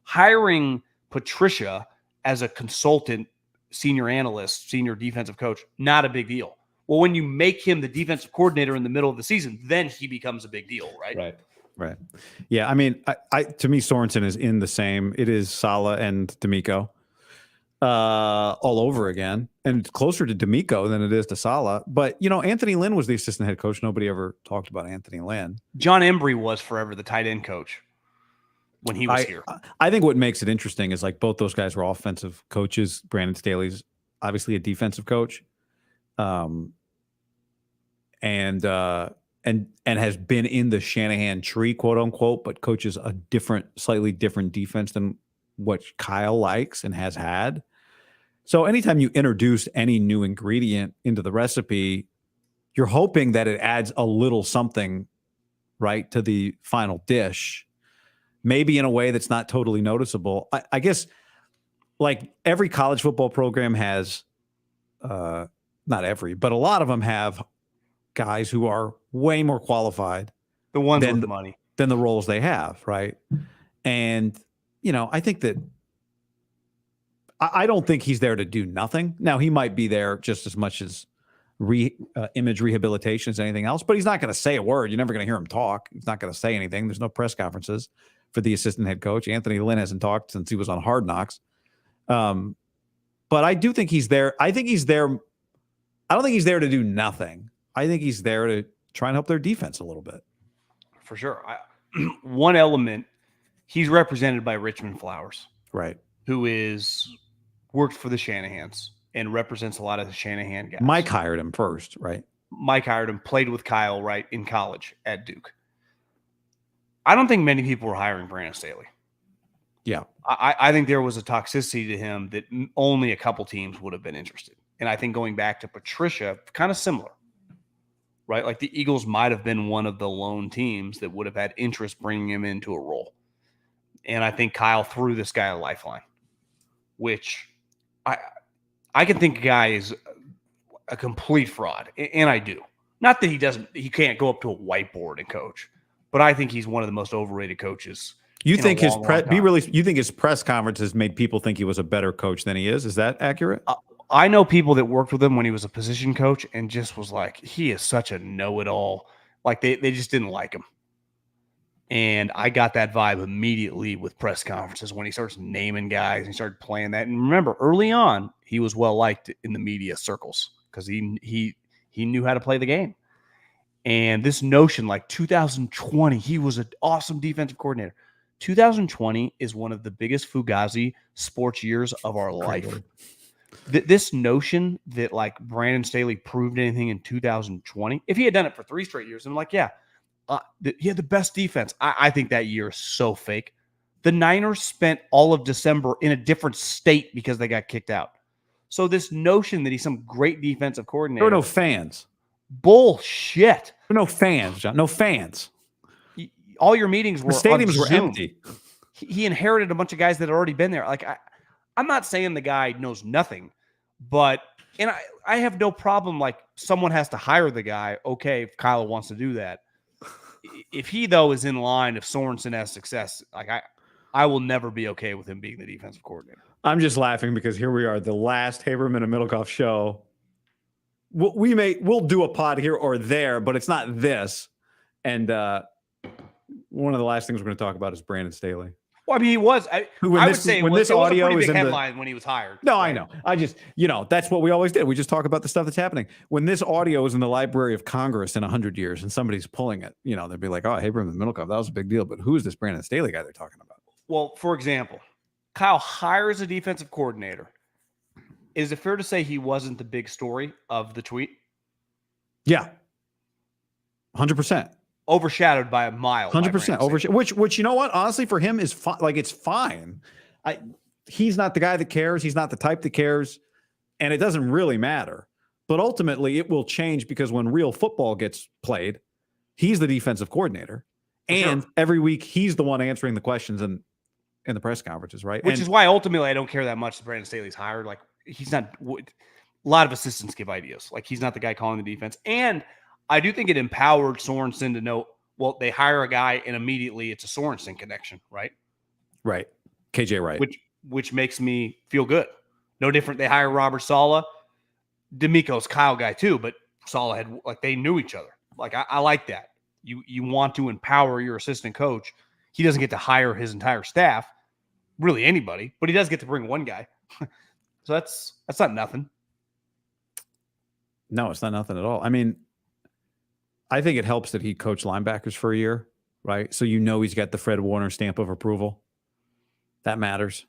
Hiring Patricia as a consultant, senior analyst, senior defensive coach, not a big deal. Well, when you make him the defensive coordinator in the middle of the season, then he becomes a big deal, right? Right. Yeah. I mean, to me, Sorensen is in the same. It is Saleh and D'Amico all over again, and it's closer to D'Amico than it is to Saleh. But Anthony Lynn was the assistant head coach. Nobody ever talked about Anthony Lynn. John Embry was forever the tight end coach when he was here. I think what makes it interesting is like both those guys were offensive coaches. Brandon Staley's obviously a defensive coach, and has been in the Shanahan tree, quote unquote, but coaches a slightly different defense than what Kyle likes and has had. So anytime you introduce any new ingredient into the recipe, you're hoping that it adds a little something, right, to the final dish, maybe in a way that's not totally noticeable. I guess like every college football program has, not every, but a lot of them have guys who are way more qualified, the ones with the money, than the roles they have, right? And I think that I don't think he's there to do nothing. Now he might be there just as much as image rehabilitation as anything else, but he's not going to say a word. You're never going to hear him talk. He's not going to say anything. There's no press conferences for the assistant head coach. Anthony Lynn hasn't talked since he was on Hard Knocks. But I do think he's there. I think he's there. I don't think he's there to do nothing. I think he's there to try and help their defense a little bit. For sure. One element, he's represented by Richmond Flowers. Right. Who worked for the Shanahans and represents a lot of the Shanahan guys. Mike hired him first, right? Mike hired him, played with Kyle, right, in college at Duke. I don't think many people were hiring Brandon Staley. Yeah. I think there was a toxicity to him that only a couple teams would have been interested. And I think going back to Patricia, kind of similar. Right? Like the Eagles might have been one of the lone teams that would have had interest bringing him into a role. And I think Kyle threw this guy a lifeline, which I can think a guy is a complete fraud. And I do. Not that he can't go up to a whiteboard and coach, but I think he's one of the most overrated coaches. You think his press conferences made people think he was a better coach than he is? Is that accurate? I know people that worked with him when he was a position coach and just was like, he is such a know-it-all. Like they just didn't like him. And I got that vibe immediately with press conferences when he starts naming guys and he started playing that. And remember, early on, he was well-liked in the media circles because he knew how to play the game. And this notion, like 2020, he was an awesome defensive coordinator. 2020 is one of the biggest Fugazi sports years of our life. This notion that like Brandon Staley proved anything in 2020, if he had done it for 3 straight years, I'm like, he had the best defense. I think that year is so fake. The Niners spent all of December in a different state because they got kicked out. So this notion that he's some great defensive coordinator. There were no fans. Bullshit. There were no fans, John. No fans. All your meetings were the stadiums were empty. He inherited a bunch of guys that had already been there. Like I'm not saying the guy knows nothing, But and I have no problem. Like someone has to hire the guy. Okay, if Kyle wants to do that. If he though is in line, if Sorensen has success, like I will never be okay with him being the defensive coordinator. I'm just laughing because here we are, the last Haberman and Middlekauff show. We'll do a pod here or there, but it's not this. And one of the last things we're going to talk about is Brandon Staley. Well, I mean, he was. I would say when it this was audio a pretty is big in headline when he was hired. No, right? I know. I just, that's what we always did. We just talk about the stuff that's happening. When this audio is in the Library of Congress in 100 years and somebody's pulling it, they'd be like, oh, Haberman Middlekauff, that was a big deal. But who is this Brandon Staley guy they're talking about? Well, for example, Kyle hires a defensive coordinator. Is it fair to say he wasn't the big story of the tweet? Yeah. 100%. Overshadowed by a mile. 100% which you know what? Honestly, for him is fine. Like it's fine. He's not the guy that cares. He's not the type that cares, and it doesn't really matter. But ultimately, it will change because when real football gets played, he's the defensive coordinator, and every week he's the one answering the questions in the press conferences, right? Which is why ultimately I don't care that much that Brandon Staley's hired. Like he's not. A lot of assistants give ideas. Like he's not the guy calling the defense, and I do think it empowered Sorensen to know, well, they hire a guy and immediately it's a Sorensen connection, right? Right. KJ Wright. Which makes me feel good. No different. They hire Robert Saleh. D'Amico's Kyle guy too, but Saleh had, like, they knew each other. Like, I like that. You want to empower your assistant coach. He doesn't get to hire his entire staff, really anybody, but he does get to bring one guy. So that's not nothing. No, it's not nothing at all. I mean, I think it helps that he coached linebackers for a year, right? So he's got the Fred Warner stamp of approval. That matters.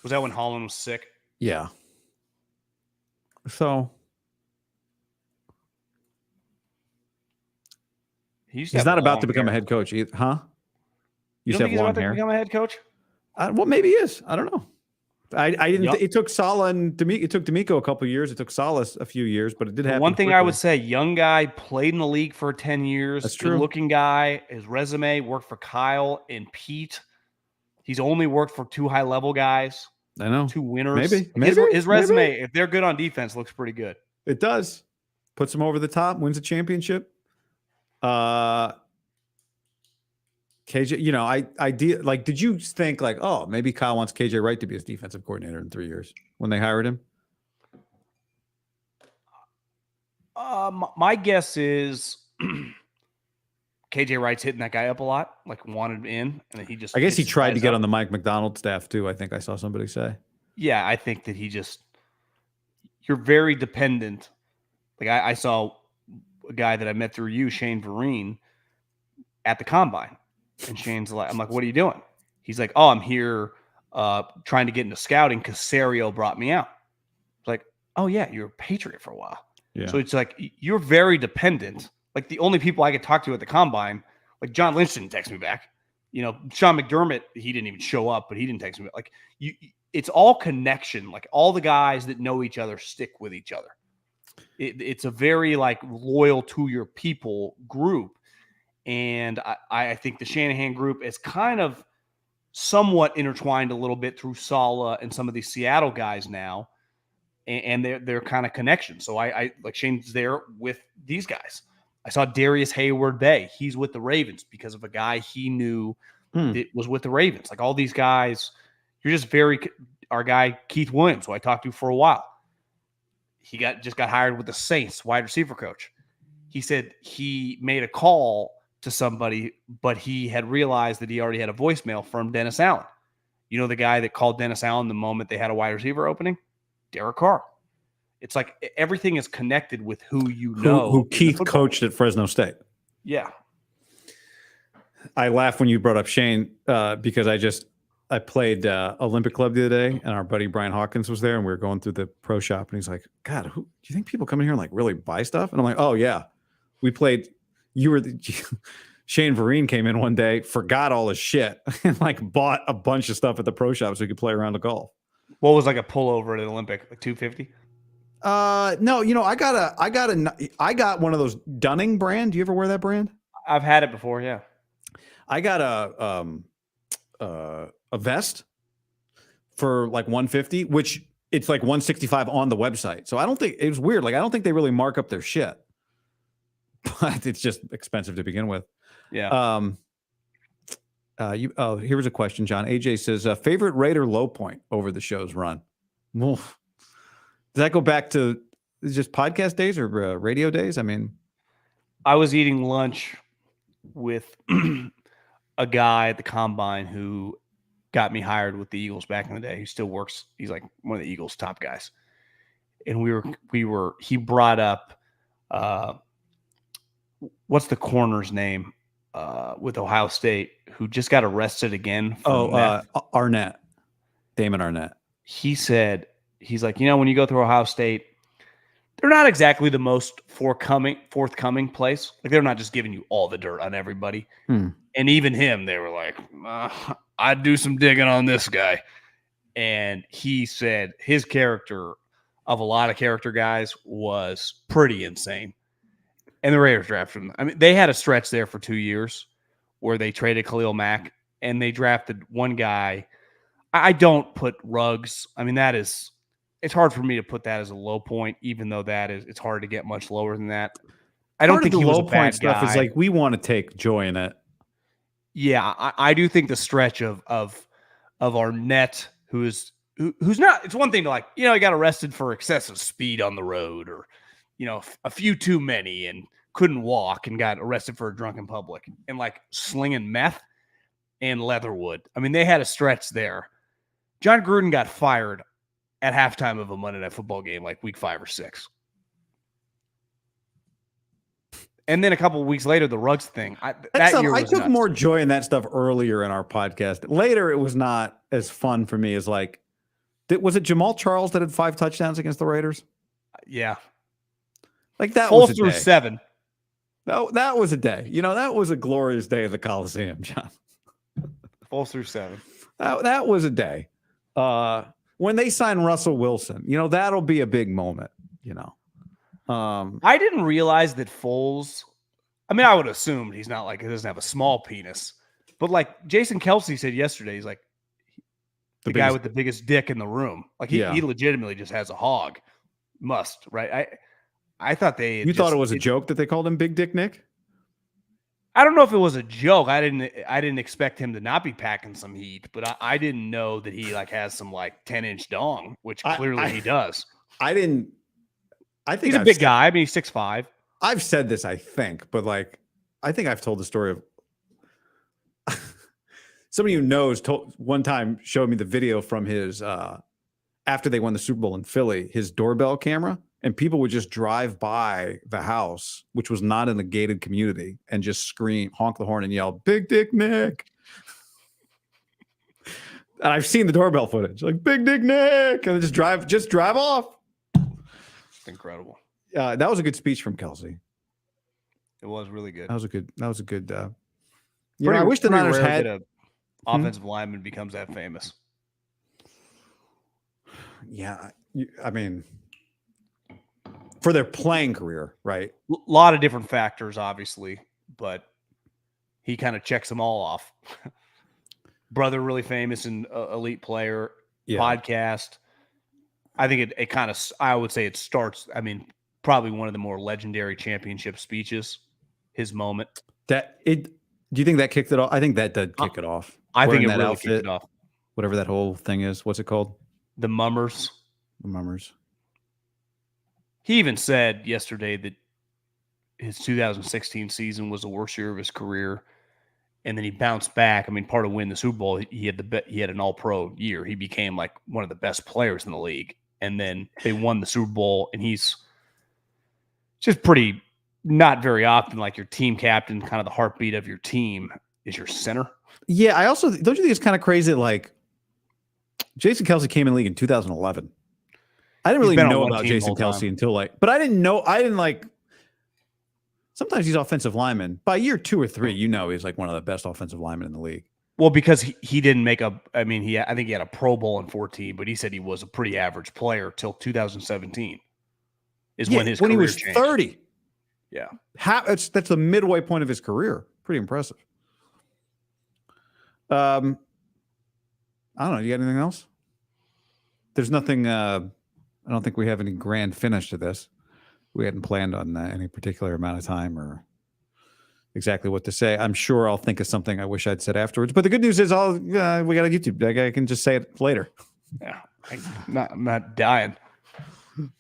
Was that when Holland was sick? Yeah. So he's not about to become a head coach either, huh? You don't think he's about to become a head coach? Well, maybe he is. I don't know. I didn't. It took Saleh and D'Amico. It took D'Amico a couple of years. It took Saleh a few years, but it did happen. One thing I would say: young guy, played in the league for 10 years. That's true. Good-looking guy. His resume worked for Kyle and Pete. He's only worked for 2 high-level guys. I know. 2 winners. Maybe his resume, if they're good on defense, looks pretty good. It does. Puts him over the top. Wins a championship. KJ, did you think like, oh, maybe Kyle wants KJ Wright to be his defensive coordinator in 3 years when they hired him? My guess is KJ Wright's hitting that guy up a lot, like wanted in, and he just. I guess he tried to get on the Mike McDonald staff too. I think I saw somebody say. Yeah, I think that you're very dependent. Like I saw a guy that I met through you, Shane Vereen, at the combine. And Shane's like, I'm like, what are you doing? He's like, oh, I'm here trying to get into scouting because Serio brought me out. It's like, oh, yeah, you're a Patriot for a while. Yeah. So it's like, you're very dependent. Like the only people I could talk to at the combine, like John Lynch didn't text me back. Sean McDermott, he didn't even show up, but he didn't text me back. Like it's all connection. Like all the guys that know each other stick with each other. It's a very like loyal to your people group. And I think the Shanahan group is kind of somewhat intertwined a little bit through Saleh and some of these Seattle guys now, and their kind of connection. So I like Shane's there with these guys. I saw Darius Hayward-Bay. He's with the Ravens because of a guy he knew that was with the Ravens. Like all these guys, you're just our guy Keith Williams, who I talked to for a while. He just got hired with the Saints wide receiver coach. He said he made a call to somebody, but he had realized that he already had a voicemail from Dennis Allen. You know, the guy that called Dennis Allen the moment they had a wide receiver opening? Derek Carr. It's like everything is connected with who you know. Who Keith coached at Fresno State. Yeah. I laughed when you brought up Shane because I played Olympic Club the other day, and our buddy Brian Hawkins was there, and we were going through the pro shop, and he's like, God, do you think people come in here and like really buy stuff? And I'm like, oh, yeah. We played... Shane Vereen came in one day, forgot all his shit, and like bought a bunch of stuff at the pro shop so he could play around the golf. What was like a pullover at an Olympic, like $250? No, I got one of those Dunning brand. Do you ever wear that brand? I've had it before. Yeah. I got a vest for like $150, which it's like 165 on the website. So I don't think it was weird. Like I don't think they really mark up their shit, but it's just expensive to begin with. Yeah. Here's a question, John. AJ says, favorite Raider low point over the show's run. Oof. Does that go back to just podcast days or radio days? I mean, I was eating lunch with a guy at the combine who got me hired with the Eagles back in the day. He still works. He's like one of the Eagles' top guys. And he brought up, what's the corner's name with Ohio State who just got arrested again? Arnett, Damon Arnett. He said, he's like, when you go through Ohio State, they're not exactly the most forthcoming place. Like they're not just giving you all the dirt on everybody. And even him, they were like, I'd do some digging on this guy. And he said his character of a lot of character guys was pretty insane. And the Raiders drafted him. I mean, they had a stretch there for 2 years where they traded Khalil Mack and they drafted one guy. I don't put Ruggs. I mean, it's hard for me to put that as a low point, even though it's hard to get much lower than that. I don't think the he was low a bad point stuff guy. is like we want to take joy in it. Yeah, I do think the stretch of Arnett, who's not. It's one thing to he got arrested for excessive speed on the road, or a few too many and couldn't walk and got arrested for a drunken public and like slinging meth and Leatherwood. I mean, they had a stretch there. John Gruden got fired at halftime of a Monday Night Football game, like week 5 or 6. And then a couple of weeks later, the Ruggs thing. I took more joy in that stuff earlier in our podcast. Later, it was not as fun for me as was it Jamal Charles that had 5 touchdowns against the Raiders? Yeah. Like that 4 was a through day. 7. That was a day. That was a glorious day of the Coliseum, John. 4 through 7. That was a day. When they sign Russell Wilson, that'll be a big moment, I didn't realize that Foles, I mean, I would assume he's not he doesn't have a small penis, but like Jason Kelsey said yesterday, he's like the guy with the biggest dick in the room. Like he legitimately just has a hog. Right? I thought you thought it was a joke that they called him Big Dick Nick? I don't know if it was a joke. I didn't expect him to not be packing some heat, but I didn't know that he has some 10-inch dong, which clearly he does. I think he's a big guy. I mean, he's 6'5". I've said this, I think, but I think I've told the story of somebody who knows one time showed me the video from his after they won the Super Bowl in Philly, his doorbell camera. And people would just drive by the house, which was not in the gated community, and just scream, honk the horn, and yell, "Big Dick Nick!" And I've seen the doorbell footage, like "Big Dick Nick," and just drive off. It's incredible. That was a good speech from Kelsey. It was really good. That was a good. I wish the Niners had an offensive lineman becomes that famous. Yeah, I mean. For their playing career, right? A lot of different factors, obviously, but he kind of checks them all off. Brother, really famous and elite player, podcast. I think it kind of, I would say it starts, I mean, probably one of the more legendary championship speeches, his moment. Do you think that kicked it off? I think that did kick it off. I think it really kicked it off. Whatever that whole thing is. What's it called? The Mummers. The Mummers. He even said yesterday that his 2016 season was the worst year of his career, and then he bounced back. I mean, part of winning the Super Bowl, he had an All-Pro year. He became one of the best players in the league, and then they won the Super Bowl, and he's just pretty not very often your team captain, kind of the heartbeat of your team is your center. Yeah, I also don't you think it's kind of crazy that Jason Kelsey came in the league in 2011. I didn't really know about Jason Kelsey until but I didn't know. Sometimes he's offensive lineman. By year 2 or 3, he's one of the best offensive linemen in the league. Well, because he didn't make I think he had a Pro Bowl in 2014, but he said he was a pretty average player till 2017 is when his career he was changed. 30. Yeah. That's the midway point of his career. Pretty impressive. I don't know. You got anything else? there's nothing. I don't think we have any grand finish to this. We hadn't planned on any particular amount of time or exactly what to say. I'm sure I'll think of something I wish I'd said afterwards. But the good news is, we got a YouTube. I can just say it later. Yeah, I'm not dying.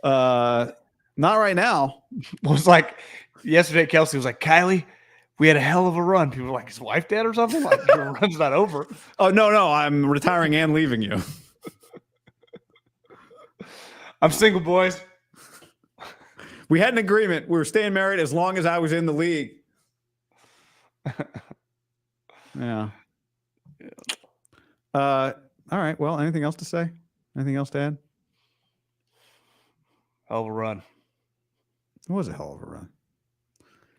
Not right now. It was like yesterday. Kelsey was like, Kylie, we had a hell of a run. People were like, his wife dead or something? Like, your run's not over. Oh, no. I'm retiring and leaving you. I'm single, boys. We had an agreement. We were staying married as long as I was in the league. Yeah. All right. Well, anything else to say? Anything else to add? Hell of a run. It was a hell of a run.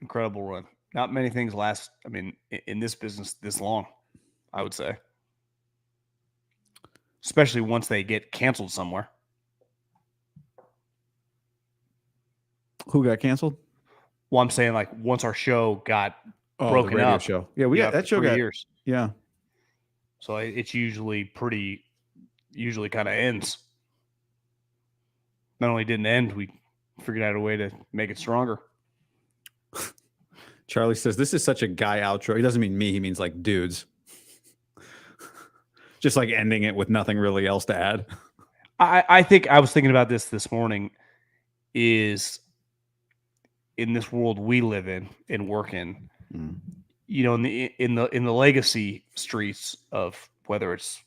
Incredible run. Not many things last, in this business this long, I would say. Especially once they get canceled somewhere. Who got canceled? Well, I'm saying like once our show got broken the radio up. show. Yeah, we got that show 3 got years. Yeah. So it's usually kind of ends. Not only didn't end, we figured out a way to make it stronger. Charlie says, this is such a guy outro. He doesn't mean me. He means like dudes. Just like ending it with nothing really else to add. I think I was thinking about this morning is in this world we live in and work in, in the legacy streets of whether it's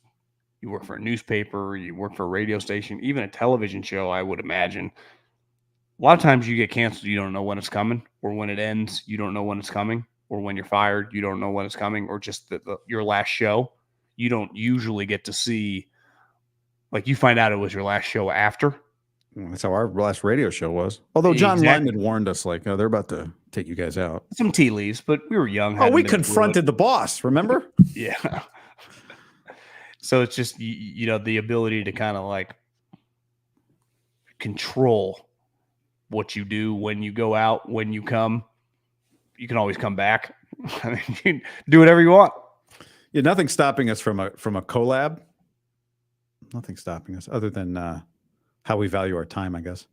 you work for a newspaper, you work for a radio station, even a television show, I would imagine. A lot of times you get canceled, you don't know when it's coming, or when it ends, you don't know when it's coming, or when you're fired, you don't know when it's coming, or just your last show. You don't usually get to see, like you find out it was your last show after. That's how our last radio show was. Although John Lyman warned us, like, they're about to take you guys out. Some tea leaves, but we were young. Oh, we confronted the boss, remember? Yeah. So it's just, the ability to kind of like control what you do when you go out, when you come. You can always come back. I mean, you can do whatever you want. Yeah, nothing's stopping us from a collab. Nothing stopping us other than how we value our time, I guess.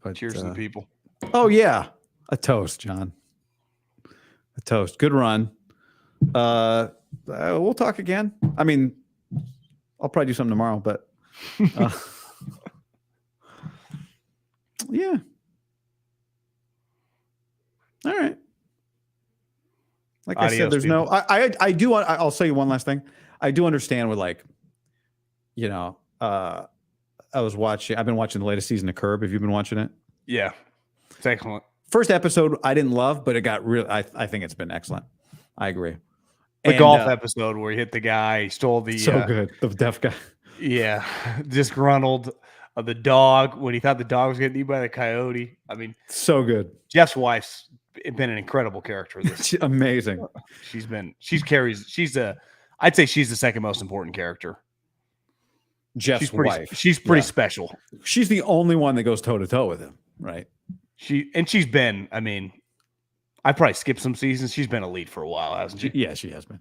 But, cheers to the people. Oh, yeah. A toast, John. A toast. Good run. We'll talk again. I mean, I'll probably do something tomorrow, but yeah. All right. Like I said, there's people. I do. I'll say you one last thing. I do understand with like, I've been watching the latest season of Curb. Have you been watching it? Yeah. It's excellent. First episode I didn't love, but it got real. I think it's been excellent. I agree. The golf episode where he hit the guy, he stole the good. The deaf guy. Yeah. Disgruntled the dog when he thought the dog was getting eaten by the coyote. I mean, so good. Jeff's wife's been an incredible character. Amazing. I'd say she's the second most important character. Jeff's wife. She's pretty special. She's the only one that goes toe to toe with him, right? She's been, I probably skipped some seasons. She's been a lead for a while, hasn't she? Yeah, she has been.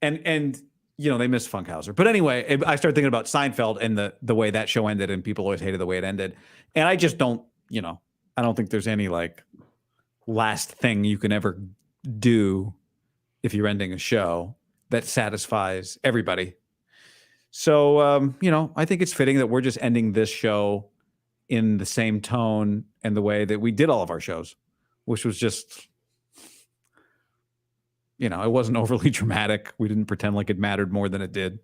And they missed Funkhauser. But anyway, I started thinking about Seinfeld and the way that show ended, and people always hated the way it ended. And I just don't, I don't think there's any like last thing you can ever do if you're ending a show that satisfies everybody. So, I think it's fitting that we're just ending this show in the same tone and the way that we did all of our shows, which was just, it wasn't overly dramatic. We didn't pretend like it mattered more than it did.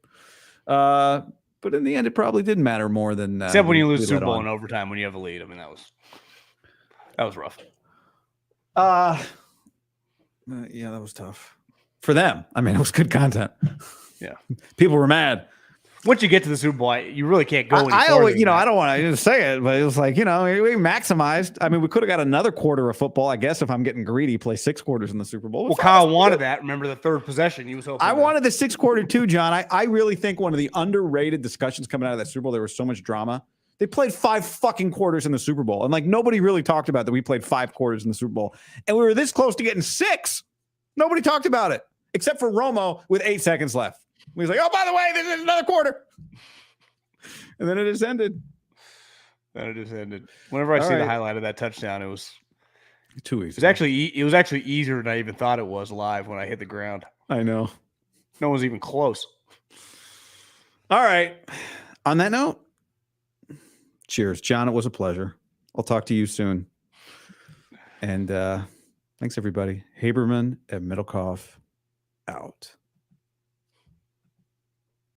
But in the end, it probably didn't matter more than except when you lose Super Bowl in overtime when you have a lead. That was rough. Yeah, that was tough for them. It was good content. Yeah, people were mad. Once you get to the Super Bowl, you really can't go. I always, I don't want to say it, but it was like, we maximized. We could have got another quarter of football, I guess, if I'm getting greedy, play 6 quarters in the Super Bowl. Well, Kyle wanted that. Remember the third possession? He was hoping. I wanted the 6th quarter too, John. I really think one of the underrated discussions coming out of that Super Bowl, there was so much drama. They played 5 fucking quarters in the Super Bowl, and like nobody really talked about that. We played 5 quarters in the Super Bowl, and we were this close to getting 6. Nobody talked about it except for Romo with 8 seconds left. He's like, oh, by the way, this is another quarter. And then it just ended. Whenever I All see the right. highlight of that touchdown, it was too easy. it was actually easier than I even thought it was live when I hit the ground. I know. No one's even close. All right. On that note, cheers, John. It was a pleasure. I'll talk to you soon. And thanks, everybody. Haberman at Middlekauff out.